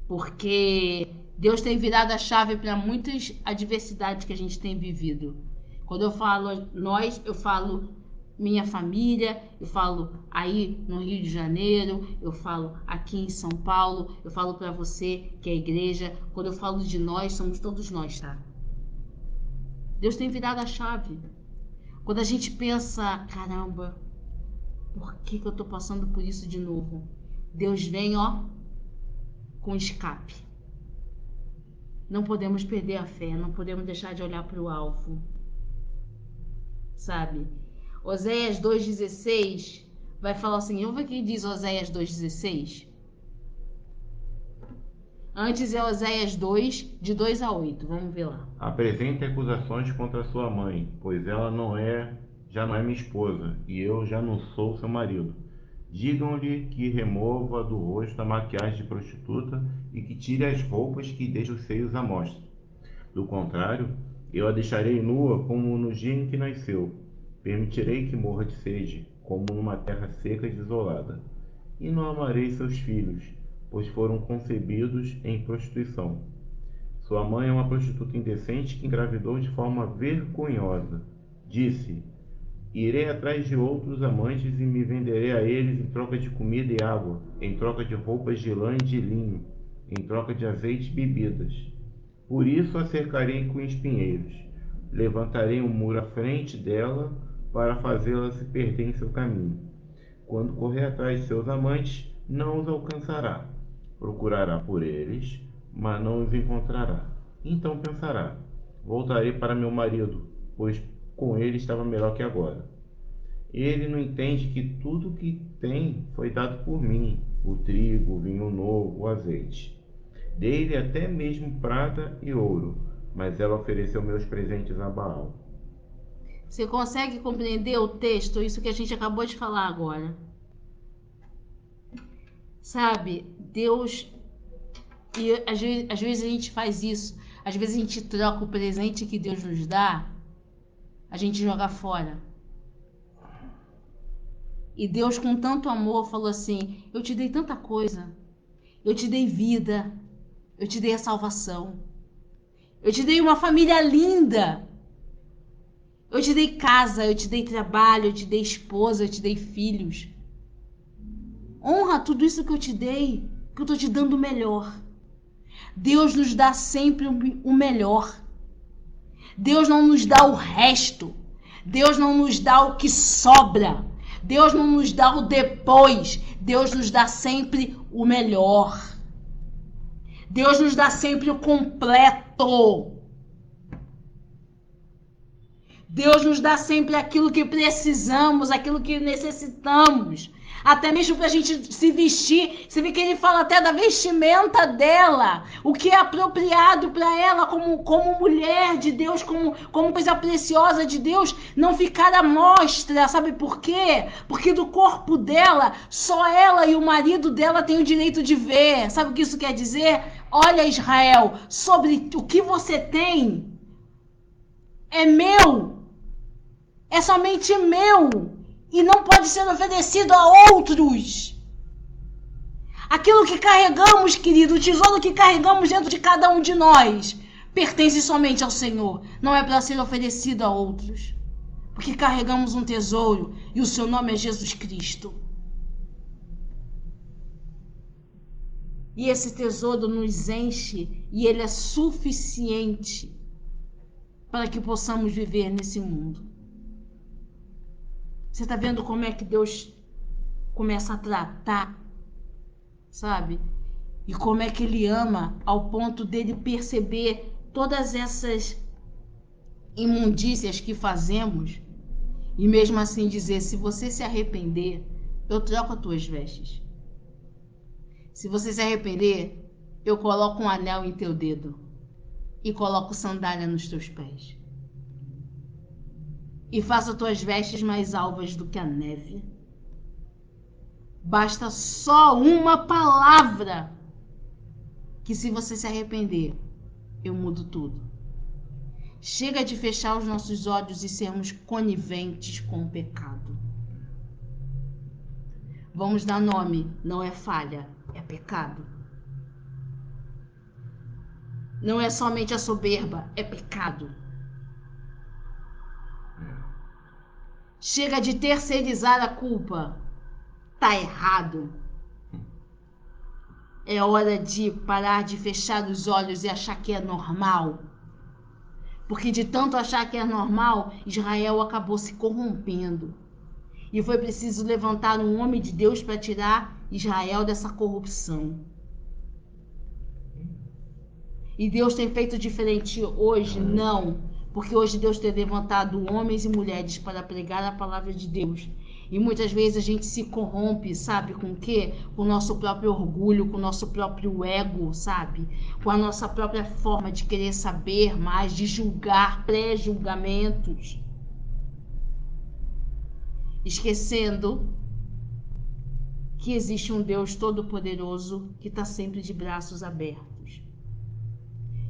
porque Deus tem virado a chave para muitas adversidades que a gente tem vivido. Quando eu falo nós, eu falo minha família, eu falo aí no Rio de Janeiro, eu falo aqui em São Paulo, eu falo para você que é a igreja. Quando eu falo de nós, somos todos nós, tá? Deus tem virado a chave. Quando a gente pensa, caramba, por que eu tô passando por isso de novo? Deus vem, ó, com escape. Não podemos perder a fé, não podemos deixar de olhar para o alvo. Sabe? Oséias 2,16 vai falar assim, ouve o que diz Oséias 2,16. Antes é Oséias 2, de 2 a 8. Vamos ver lá. Apresente acusações contra sua mãe, pois ela já não é minha esposa, e eu já não sou seu marido. Digam-lhe que remova do rosto a maquiagem de prostituta e que tire as roupas que deixam os seios à mostra. Do contrário, eu a deixarei nua como no dia em que nasceu. Permitirei que morra de sede, como numa terra seca e desolada. E não amarei seus filhos, pois foram concebidos em prostituição. Sua mãe é uma prostituta indecente que engravidou de forma vergonhosa. Disse, irei atrás de outros amantes e me venderei a eles em troca de comida e água, em troca de roupas de lã e de linho, em troca de azeite e bebidas. Por isso a cercarei com espinheiros. Levantarei um muro à frente dela para fazê-la se perder em seu caminho. Quando correr atrás de seus amantes, não os alcançará. Procurará por eles, mas não os encontrará. Então pensará, voltarei para meu marido, pois com ele estava melhor que agora. Ele não entende que tudo que tem foi dado por mim, o trigo, o vinho novo, o azeite. Dei-lhe até mesmo prata e ouro, mas ela ofereceu meus presentes a Baal. Você consegue compreender o texto, isso que a gente acabou de falar agora? Sabe, Deus, e às vezes a gente faz isso, Às vezes a gente troca o presente que Deus nos dá, a gente joga fora. E Deus, com tanto amor, falou assim: eu te dei tanta coisa. Eu te dei vida. Eu te dei a salvação. Eu te dei uma família linda. Eu te dei casa, eu te dei trabalho, eu te dei esposa, eu te dei filhos. Honra tudo isso que eu te dei, que eu estou te dando o melhor. Deus nos dá sempre o melhor. Deus não nos dá o resto. Deus não nos dá o que sobra. Deus não nos dá o depois. Deus nos dá sempre o melhor. Deus nos dá sempre o completo. Deus nos dá sempre aquilo que precisamos, aquilo que necessitamos. Até mesmo para a gente se vestir. Você vê que ele fala até da vestimenta dela. O que é apropriado para ela como mulher de Deus, como coisa preciosa de Deus, não ficar à mostra. Sabe por quê? Porque do corpo dela, só ela e o marido dela têm o direito de ver. Sabe o que isso quer dizer? Olha, Israel, sobre o que você tem é meu. É somente meu e não pode ser oferecido a outros. Aquilo que carregamos, querido, o tesouro que carregamos dentro de cada um de nós, pertence somente ao Senhor. Não é para ser oferecido a outros. Porque carregamos um tesouro e o seu nome é Jesus Cristo. E esse tesouro nos enche e ele é suficiente para que possamos viver nesse mundo. Você está vendo como é que Deus começa a tratar, sabe? E como é que Ele ama ao ponto dele perceber todas essas imundícias que fazemos e mesmo assim dizer: se você se arrepender, eu troco as tuas vestes. Se você se arrepender, eu coloco um anel em teu dedo e coloco sandália nos teus pés. E faço tuas vestes mais alvas do que a neve. Basta só uma palavra, que se você se arrepender, eu mudo tudo. Chega de fechar os nossos olhos e sermos coniventes com o pecado. Vamos dar nome, não é falha, é pecado. Não é somente a soberba, é pecado. Chega de terceirizar a culpa. Tá errado. É hora de parar de fechar os olhos e achar que é normal. Porque de tanto achar que é normal, Israel acabou se corrompendo. E foi preciso levantar um homem de Deus para tirar Israel dessa corrupção. E Deus tem feito diferente hoje? Não. Porque hoje Deus tem levantado homens e mulheres para pregar a palavra de Deus. E muitas vezes a gente se corrompe, sabe? Com o quê? Com o nosso próprio orgulho, com o nosso próprio ego, sabe? Com a nossa própria forma de querer saber mais, de julgar, pré-julgamentos. Esquecendo que existe um Deus todo-poderoso que está sempre de braços abertos.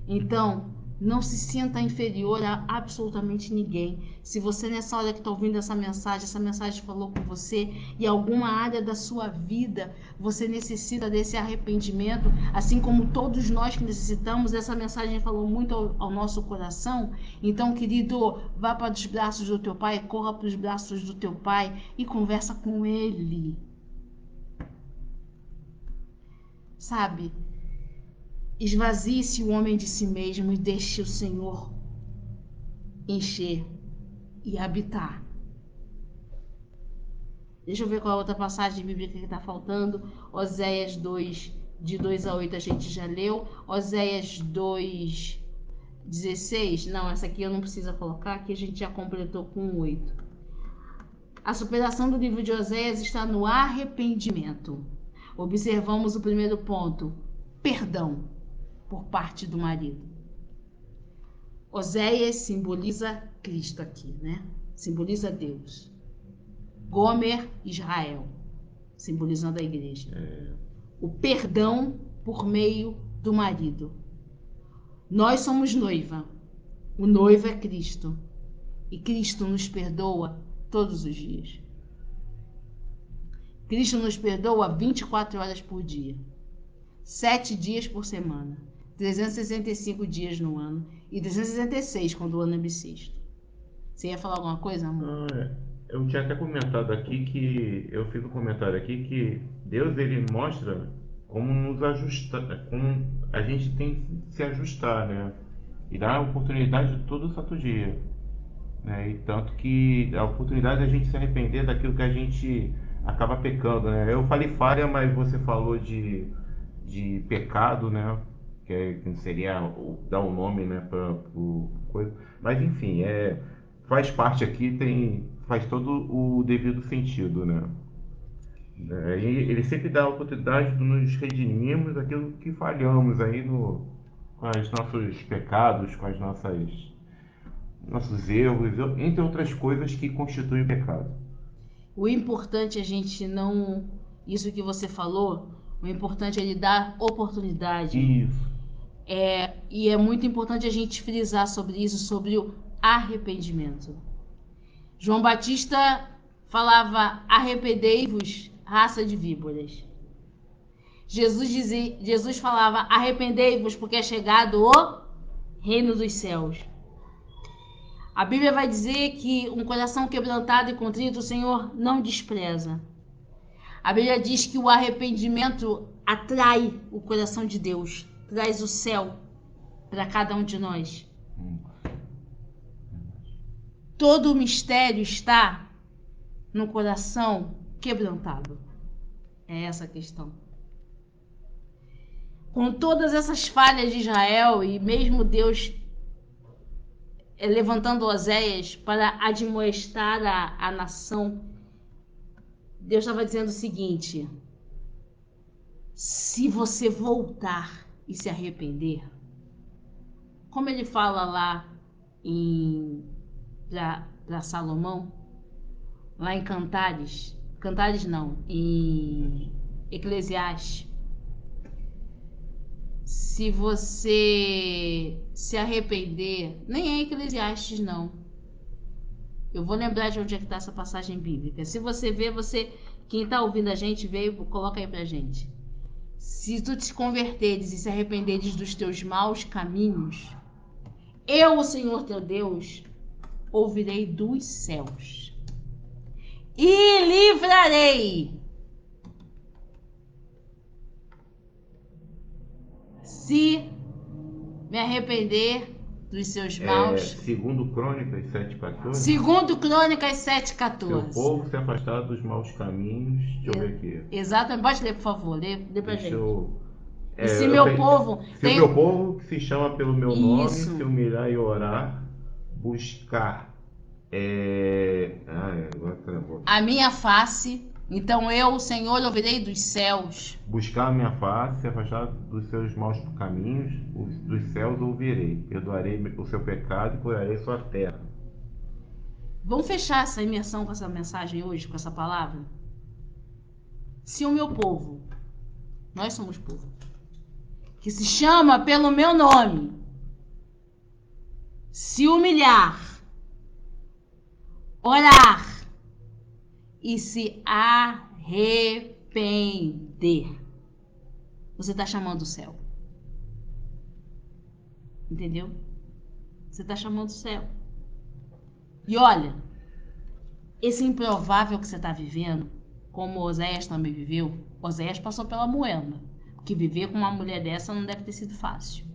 Então, não se sinta inferior a absolutamente ninguém. Se você nessa hora que está ouvindo essa mensagem falou com você e alguma área da sua vida você necessita desse arrependimento, assim como todos nós que necessitamos, essa mensagem falou muito ao nosso coração. Então, querido, vá para os braços do teu pai, corra para os braços do teu pai e conversa com ele. Sabe? Esvazie-se o homem de si mesmo e deixe o Senhor encher e habitar. Deixa eu ver qual é a outra passagem bíblica que está faltando. Oséias 2, de 2 a 8 a gente já leu. Oséias 2, 16. Não, essa aqui eu não preciso colocar, que a gente já completou com 8. A superação do livro de Oséias está no arrependimento. Observamos o primeiro ponto, perdão por parte do marido. Oséias simboliza Cristo aqui, né? Simboliza Deus. Gomer, Israel, simbolizando a igreja. O perdão por meio do marido. Nós somos noiva. O noivo é Cristo. E Cristo nos perdoa todos os dias. Cristo nos perdoa 24 horas por dia. 7 dias por semana. 365 dias no ano. E 366 quando o ano é bissexto. Você ia falar alguma coisa, amor? Eu tinha até comentado aqui que eu fiz um comentário aqui que Deus ele mostra como nos ajustar, como a gente tem que se ajustar, né? E dá a oportunidade todo santo dia, né? E tanto que a oportunidade de a gente se arrepender daquilo que a gente acaba pecando, né? Eu falei falha, mas você falou de pecado, né? Que seria dar um nome, né, para coisa. Mas enfim, faz parte aqui, faz todo o devido sentido, né? E ele sempre dá a oportunidade de nos redimirmos daquilo que falhamos aí com os nossos pecados, com as nossos erros, entre outras coisas que constituem o pecado. O importante é a gente não... Isso que você falou, o importante é lhe dar oportunidade. Isso. E é muito importante a gente frisar sobre isso, sobre o arrependimento. João Batista falava: arrependei-vos, raça de víboras. Jesus falava: arrependei-vos, porque é chegado o reino dos céus. A Bíblia vai dizer que um coração quebrantado e contrito o Senhor não despreza. A Bíblia diz que o arrependimento atrai o coração de Deus, traz o céu para cada um de nós. Todo o mistério está no coração quebrantado. É essa a questão. Com todas essas falhas de Israel e mesmo Deus levantando Oséias para admoestar a nação, Deus estava dizendo o seguinte: se você voltar e se arrepender, como ele fala lá para Salomão, lá em Cantares não, em Eclesiastes, se você se arrepender, nem é Eclesiastes não, eu vou lembrar de onde é que está essa passagem bíblica. Se você ver, quem está ouvindo a gente, coloca aí pra gente. Se tu te converteres e se arrependeres dos teus maus caminhos, eu, o Senhor teu Deus, ouvirei dos céus e livrarei. Se me arrepender dos seus maus. Segundo Crônicas 7,14. Segundo Crônicas 7,14. Seu povo se afastar dos maus caminhos. Deixa eu ver aqui. Exatamente. Pode ler, por favor. Lê pra gente. Se o meu povo que se chama pelo meu nome, se humilhar e orar, buscar agora travou. A minha face, então eu, o Senhor, ouvirei dos céus. Buscar a minha face, se afastar dos seus maus caminhos, dos céus ouvirei. Perdoarei o seu pecado e curarei sua terra. Vamos fechar essa imersão com essa mensagem hoje, com essa palavra? Se o meu povo, nós somos povo, que se chama pelo meu nome, se humilhar, orar e se arrepender, você está chamando o céu. Entendeu? Você está chamando o céu. E olha, esse improvável que você está vivendo, como Oséias também viveu, Oséias passou pela moenda, porque viver com uma mulher dessa não deve ter sido fácil.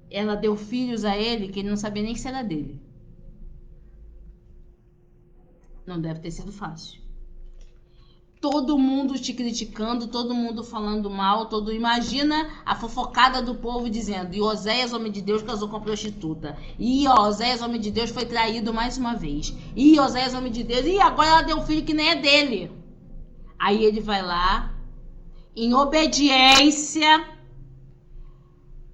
Ela deu filhos a ele que ele não sabia nem se era dele. Não deve ter sido fácil. Todo mundo te criticando, todo mundo falando mal, imagina a fofocada do povo dizendo: e Oséias, homem de Deus, casou com a prostituta. E Oséias, homem de Deus, foi traído mais uma vez. E Oséias, homem de Deus, e agora ela deu um filho que nem é dele. Aí ele vai lá, em obediência,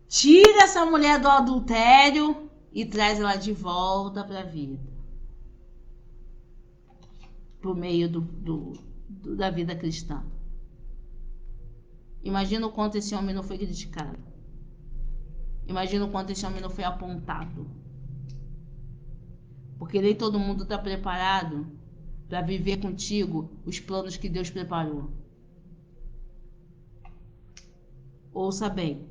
tira essa mulher do adultério e traz ela de volta para a vida. Por meio da vida cristã. Imagina o quanto esse homem não foi criticado. Imagina o quanto esse homem não foi apontado. Porque nem todo mundo está preparado para viver contigo os planos que Deus preparou. Ouça bem.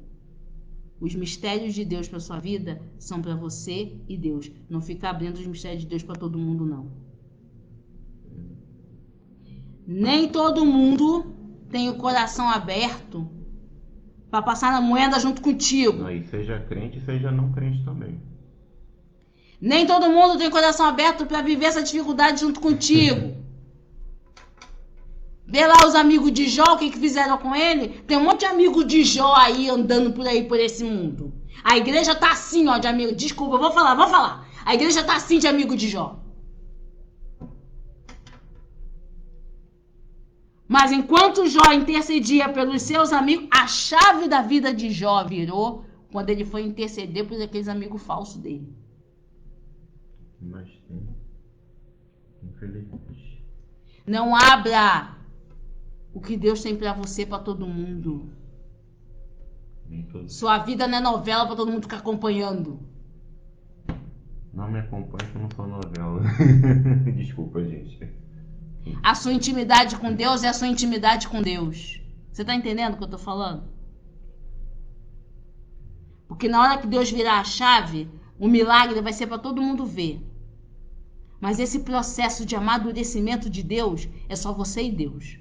Os mistérios de Deus para sua vida são para você e Deus. Não fica abrindo os mistérios de Deus para todo mundo, não. Nem todo mundo tem o coração aberto para passar na moeda junto contigo. Aí, seja crente, seja não crente também. Nem todo mundo tem o coração aberto para viver essa dificuldade junto contigo. Vê lá os amigos de Jó, o que fizeram com ele? Tem um monte de amigo de Jó aí andando por aí, por esse mundo. A igreja tá assim, ó, de amigo. Desculpa, vou falar. A igreja tá assim de amigo de Jó. Mas enquanto Jó intercedia pelos seus amigos, a chave da vida de Jó virou quando ele foi interceder por aqueles amigos falsos dele. Mas tem, infelizmente. Não abra o que Deus tem pra você pra todo mundo. Nem todo. Sua vida não é novela pra todo mundo ficar acompanhando. Não me acompanhe que eu não sou novela. Desculpa, gente. A sua intimidade com Deus é a sua intimidade com Deus. Você tá entendendo o que eu tô falando? Porque na hora que Deus virar a chave, o milagre vai ser pra todo mundo ver. Mas esse processo de amadurecimento de Deus é só você e Deus.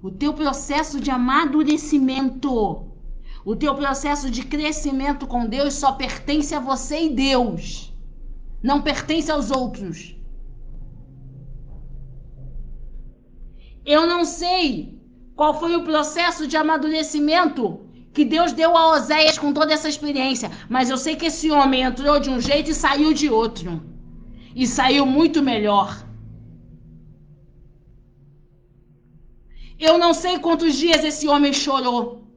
O teu processo de amadurecimento, o teu processo de crescimento com Deus só pertence a você e Deus. Não pertence aos outros. Eu não sei qual foi o processo de amadurecimento que Deus deu a Oséias com toda essa experiência, mas eu sei que esse homem entrou de um jeito e saiu de outro. E saiu muito melhor. Eu não sei quantos dias esse homem chorou.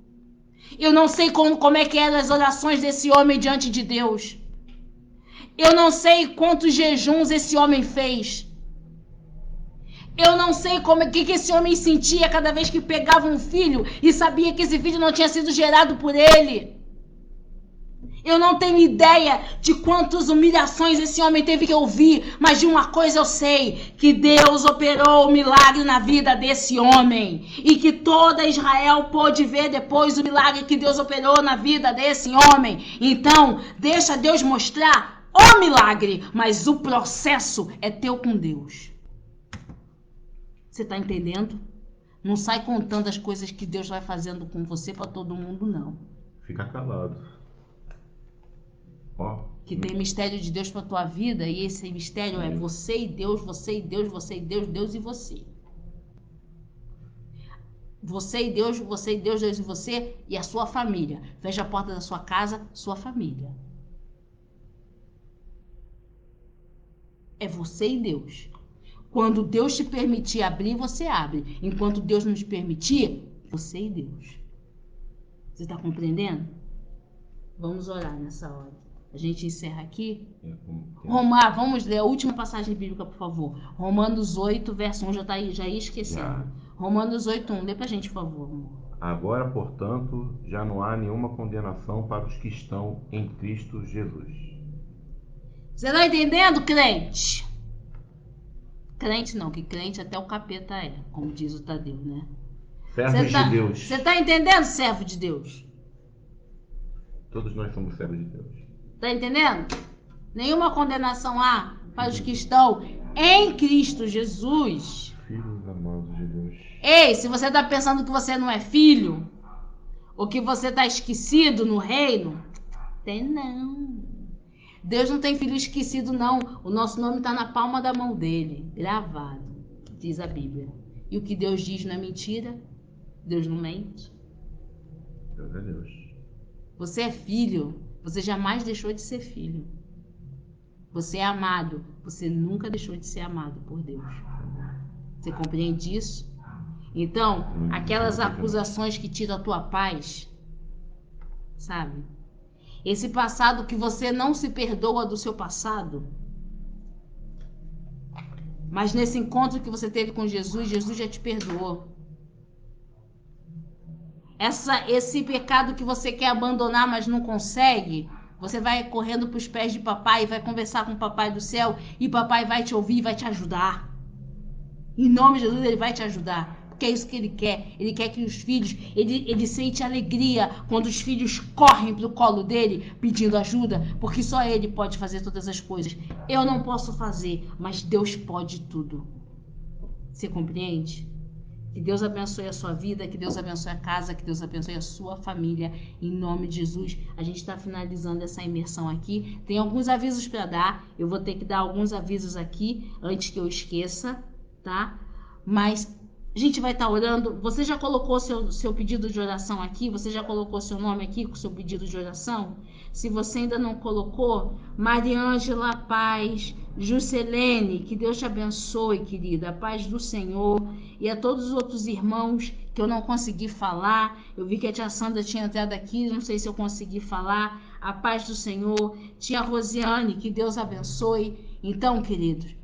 Eu não sei como é que eram as orações desse homem diante de Deus. Eu não sei quantos jejuns esse homem fez. Eu não sei que esse homem sentia cada vez que pegava um filho e sabia que esse filho não tinha sido gerado por ele. Eu não tenho ideia de quantas humilhações esse homem teve que ouvir, mas de uma coisa eu sei, que Deus operou o milagre na vida desse homem e que toda Israel pôde ver depois o milagre que Deus operou na vida desse homem. Então, deixa Deus mostrar o milagre, mas o processo é teu com Deus. Você tá entendendo? Não sai contando as coisas que Deus vai fazendo com você para todo mundo, não. Fica calado. Que tem mistério de Deus para tua vida e esse mistério é você e Deus, você e Deus, você e Deus, Deus e você. Você e Deus, você e Deus, Deus e você e a sua família. Fecha a porta da sua casa, sua família. É você e Deus. Quando Deus te permitir abrir, você abre. Enquanto Deus não te permitir, você e Deus. Você está compreendendo? Vamos orar nessa hora. A gente encerra aqui. Vamos ler a última passagem bíblica, por favor. Romanos 8, verso 1. Já ia esquecendo. Romanos 8, 1. Lê pra gente, por favor, amor. Agora, portanto, já não há nenhuma condenação para os que estão em Cristo Jesus. Você tá entendendo, crente? Crente não, que crente até o capeta é, como diz o Tadeu, né? Servos de Deus. Você tá entendendo, servo de Deus? Todos nós somos servos de Deus. Tá entendendo? Nenhuma condenação há para os que estão em Cristo Jesus. Filhos amados de Deus. Ei, se você tá pensando que você não é filho, ou que você tá esquecido no reino, tem não. Deus não tem filho esquecido, não. O nosso nome tá na palma da mão dele, gravado, diz a Bíblia. E o que Deus diz não é mentira, Deus não mente. Deus é Deus. Você é filho. Você jamais deixou de ser filho. Você é amado. Você nunca deixou de ser amado por Deus. Você compreende isso? Então, aquelas acusações que tiram a tua paz, sabe? Esse passado que você não se perdoa do seu passado, mas nesse encontro que você teve com Jesus, Jesus já te perdoou. Esse pecado que você quer abandonar, mas não consegue, você vai correndo para os pés de papai, vai conversar com o papai do céu e papai vai te ouvir e vai te ajudar. Em nome de Jesus, ele vai te ajudar. Porque é isso que ele quer. Ele quer que os filhos, ele sente alegria quando os filhos correm para o colo dele pedindo ajuda, porque só ele pode fazer todas as coisas. Eu não posso fazer, mas Deus pode tudo. Você compreende? Que Deus abençoe a sua vida, que Deus abençoe a casa, que Deus abençoe a sua família. Em nome de Jesus, a gente está finalizando essa imersão aqui. Tem alguns avisos para dar. Eu vou ter que dar alguns avisos aqui antes que eu esqueça, tá? Mas a gente vai estar orando. Você já colocou seu pedido de oração aqui? Você já colocou seu nome aqui com seu pedido de oração? Se você ainda não colocou, Mariângela, paz. Juscelene, que Deus te abençoe, querida. A paz do Senhor. E a todos os outros irmãos que eu não consegui falar. Eu vi que a tia Sandra tinha entrado aqui, não sei se eu consegui falar. A paz do Senhor. Tia Rosiane, que Deus abençoe. Então, queridos,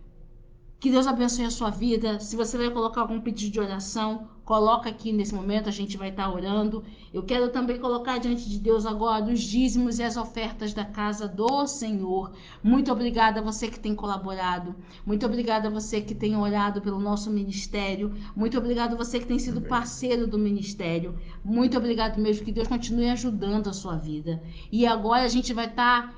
que Deus abençoe a sua vida. Se você vai colocar algum pedido de oração, coloca aqui nesse momento, a gente vai estar orando. Eu quero também colocar diante de Deus agora os dízimos e as ofertas da casa do Senhor. Muito obrigada a você que tem colaborado. Muito obrigada a você que tem orado pelo nosso ministério. Muito obrigada a você que tem sido parceiro do ministério. Muito obrigado mesmo, que Deus continue ajudando a sua vida. E agora a gente vai estar,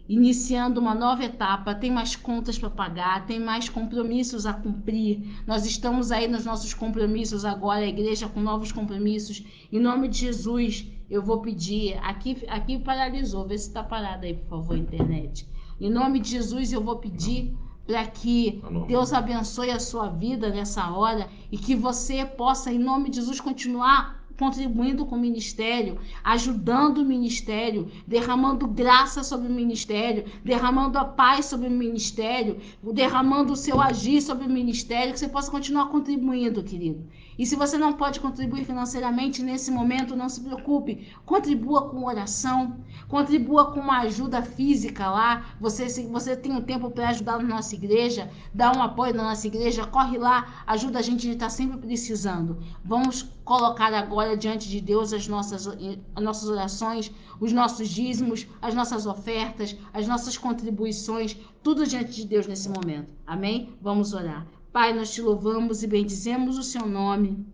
iniciando uma nova etapa, tem mais contas para pagar, tem mais compromissos a cumprir. Nós estamos aí nos nossos compromissos agora, a igreja com novos compromissos. Em nome de Jesus, eu vou pedir, aqui paralisou, vê se está parado aí, por favor, internet. Em nome de Jesus, eu vou pedir para que Deus abençoe a sua vida nessa hora e que você possa, em nome de Jesus, continuar contribuindo com o ministério, ajudando o ministério, derramando graça sobre o ministério, derramando a paz sobre o ministério, derramando o seu agir sobre o ministério, que você possa continuar contribuindo, querido. E se você não pode contribuir financeiramente nesse momento, não se preocupe, contribua com oração, contribua com uma ajuda física lá. Se você tem um tempo para ajudar na nossa igreja, dá um apoio na nossa igreja, corre lá, ajuda a gente está sempre precisando. Vamos colocar agora diante de Deus as nossas orações, os nossos dízimos, as nossas ofertas, as nossas contribuições, tudo diante de Deus nesse momento. Amém? Vamos orar. Pai, nós te louvamos e bendizemos o seu nome.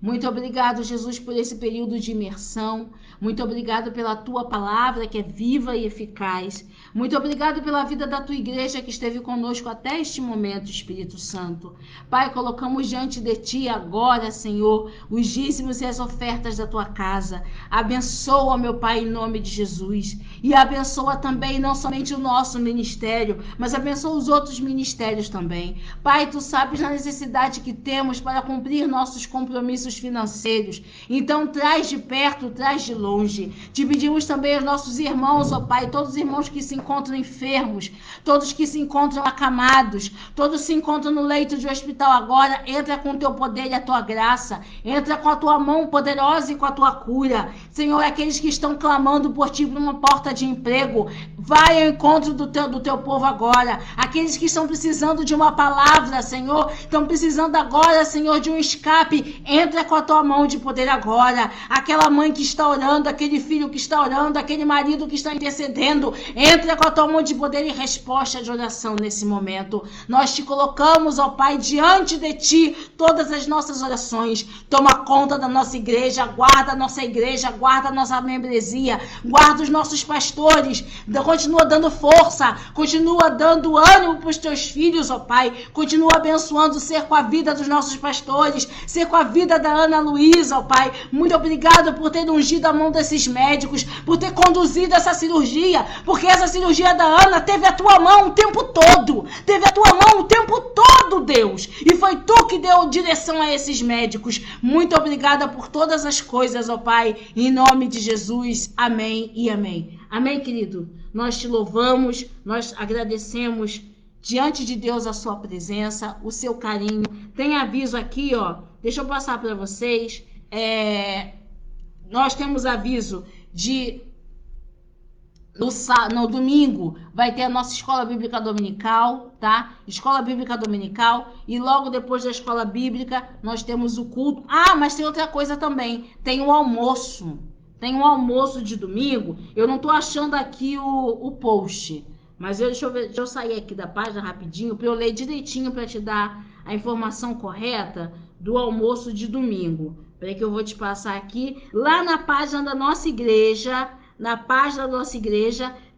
Muito obrigado, Jesus, por esse período de imersão. Muito obrigado pela tua palavra, que é viva e eficaz. Muito obrigado pela vida da tua igreja que esteve conosco até este momento, Espírito Santo. Pai, colocamos diante de ti agora, Senhor, os dízimos e as ofertas da tua casa. Abençoa, meu Pai, em nome de Jesus. E abençoa também não somente o nosso ministério, mas abençoa os outros ministérios também. Pai, tu sabes a necessidade que temos para cumprir nossos compromissos financeiros. Então, traz de perto, traz de longe. Te pedimos também aos nossos irmãos, ó Pai, todos os irmãos que se encontram enfermos, todos que se encontram acamados, todos se encontram no leito de hospital agora. Entra com o teu poder e a tua graça. Entra com a tua mão poderosa e com a tua cura. Senhor, aqueles que estão clamando por ti por uma porta de emprego, vai ao encontro do teu povo agora. Aqueles que estão precisando de uma palavra, Senhor, estão precisando agora, Senhor, de um escape. Entra com a tua mão de poder agora. Aquela mãe que está orando, aquele filho que está orando, aquele marido que está intercedendo, entra com a tua mão de poder e resposta de oração nesse momento. Nós te colocamos, ó Pai, diante de ti todas as nossas orações. Toma conta da nossa igreja, guarda a nossa igreja, guarda a nossa membresia, guarda os nossos pastores, continua dando força, continua dando ânimo para os teus filhos, ó Pai, continua abençoando, ser com a vida dos nossos pastores, ser com a vida da Ana Luísa, ó Pai. Muito obrigado por ter ungido a mão desses médicos, por ter conduzido essa cirurgia, porque essa cirurgia da Ana teve a tua mão o tempo todo, Deus, e foi tu que deu direção a esses médicos. Muito obrigada por todas as coisas, ó Pai, em nome de Jesus, amém e amém. Amém, querido? Nós te louvamos, nós agradecemos diante de Deus a sua presença, o seu carinho. Tem aviso aqui, ó, deixa eu passar para vocês. Nós temos aviso de No domingo vai ter a nossa escola bíblica dominical, tá? Escola bíblica dominical. E logo depois da escola bíblica nós temos o culto. Ah, mas tem outra coisa também. Tem o almoço. Tem um almoço de domingo. Eu não tô achando aqui o post. Mas deixa eu sair aqui da página rapidinho para eu ler direitinho para te dar a informação correta do almoço de domingo. Peraí que eu vou te passar aqui. Lá na página da nossa igreja,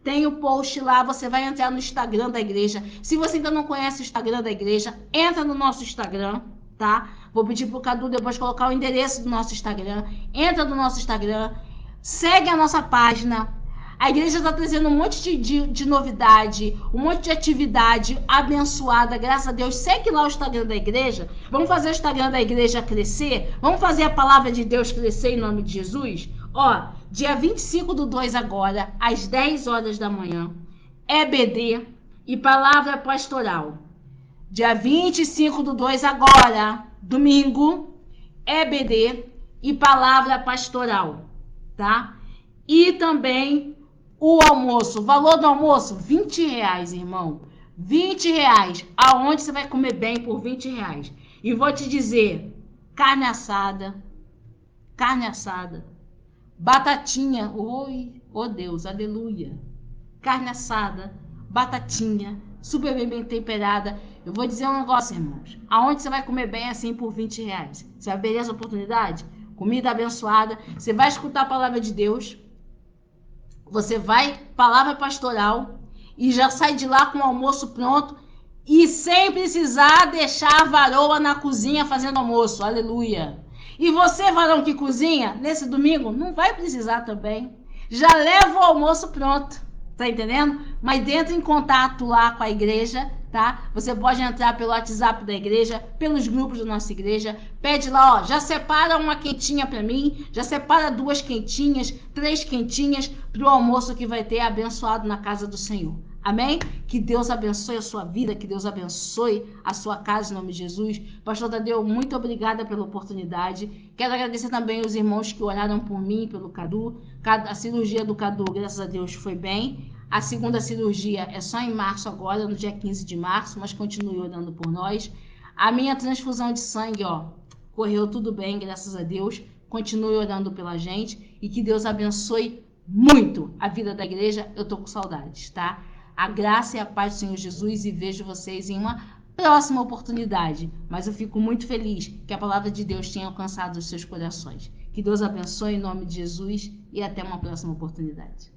tem o post lá, você vai entrar no Instagram da igreja. Se você ainda não conhece o Instagram da igreja, entra no nosso Instagram, tá? Vou pedir pro Cadu depois colocar o endereço do nosso Instagram. Entra no nosso Instagram, segue a nossa página. A igreja está trazendo um monte de novidade, um monte de atividade abençoada, graças a Deus. Segue lá o Instagram da igreja. Vamos fazer o Instagram da igreja crescer? Vamos fazer a palavra de Deus crescer em nome de Jesus? Ó, dia 25/2 agora, às 10 horas da manhã, EBD e palavra pastoral. Dia 25/2 agora, domingo, EBD e palavra pastoral, tá? E também o almoço, o valor do almoço, R$20, irmão. R$20. Aonde você vai comer bem por R$20? E vou te dizer, carne assada, batatinha, oi, oh Deus, aleluia. Carne assada, batatinha, super bem temperada. Eu vou dizer um negócio, irmãos. Aonde você vai comer bem assim por R$20? Você vai ver essa oportunidade? Comida abençoada. Você vai escutar a palavra de Deus. Você vai, palavra pastoral, e já sai de lá com o almoço pronto e sem precisar deixar a varoa na cozinha fazendo almoço. Aleluia. E você, varão que cozinha, nesse domingo, não vai precisar também. Já leva o almoço pronto. Tá entendendo? Mas entra em contato lá com a igreja, tá? Você pode entrar pelo WhatsApp da igreja, pelos grupos da nossa igreja. Pede lá, ó, já separa uma quentinha para mim, já separa 2 quentinhas, 3 quentinhas pro almoço que vai ter abençoado na casa do Senhor. Amém? Que Deus abençoe a sua vida, que Deus abençoe a sua casa em nome de Jesus. Pastor Tadeu, muito obrigada pela oportunidade. Quero agradecer também os irmãos que oraram por mim, pelo Cadu. A cirurgia do Cadu, graças a Deus, foi bem. A segunda cirurgia é só em março agora, no dia 15 de março, mas continue orando por nós. A minha transfusão de sangue, ó, correu tudo bem, graças a Deus. Continue orando pela gente e que Deus abençoe muito a vida da igreja. Eu tô com saudades, tá? A graça e a paz do Senhor Jesus e vejo vocês em uma próxima oportunidade. Mas eu fico muito feliz que a palavra de Deus tenha alcançado os seus corações. Que Deus abençoe em nome de Jesus e até uma próxima oportunidade.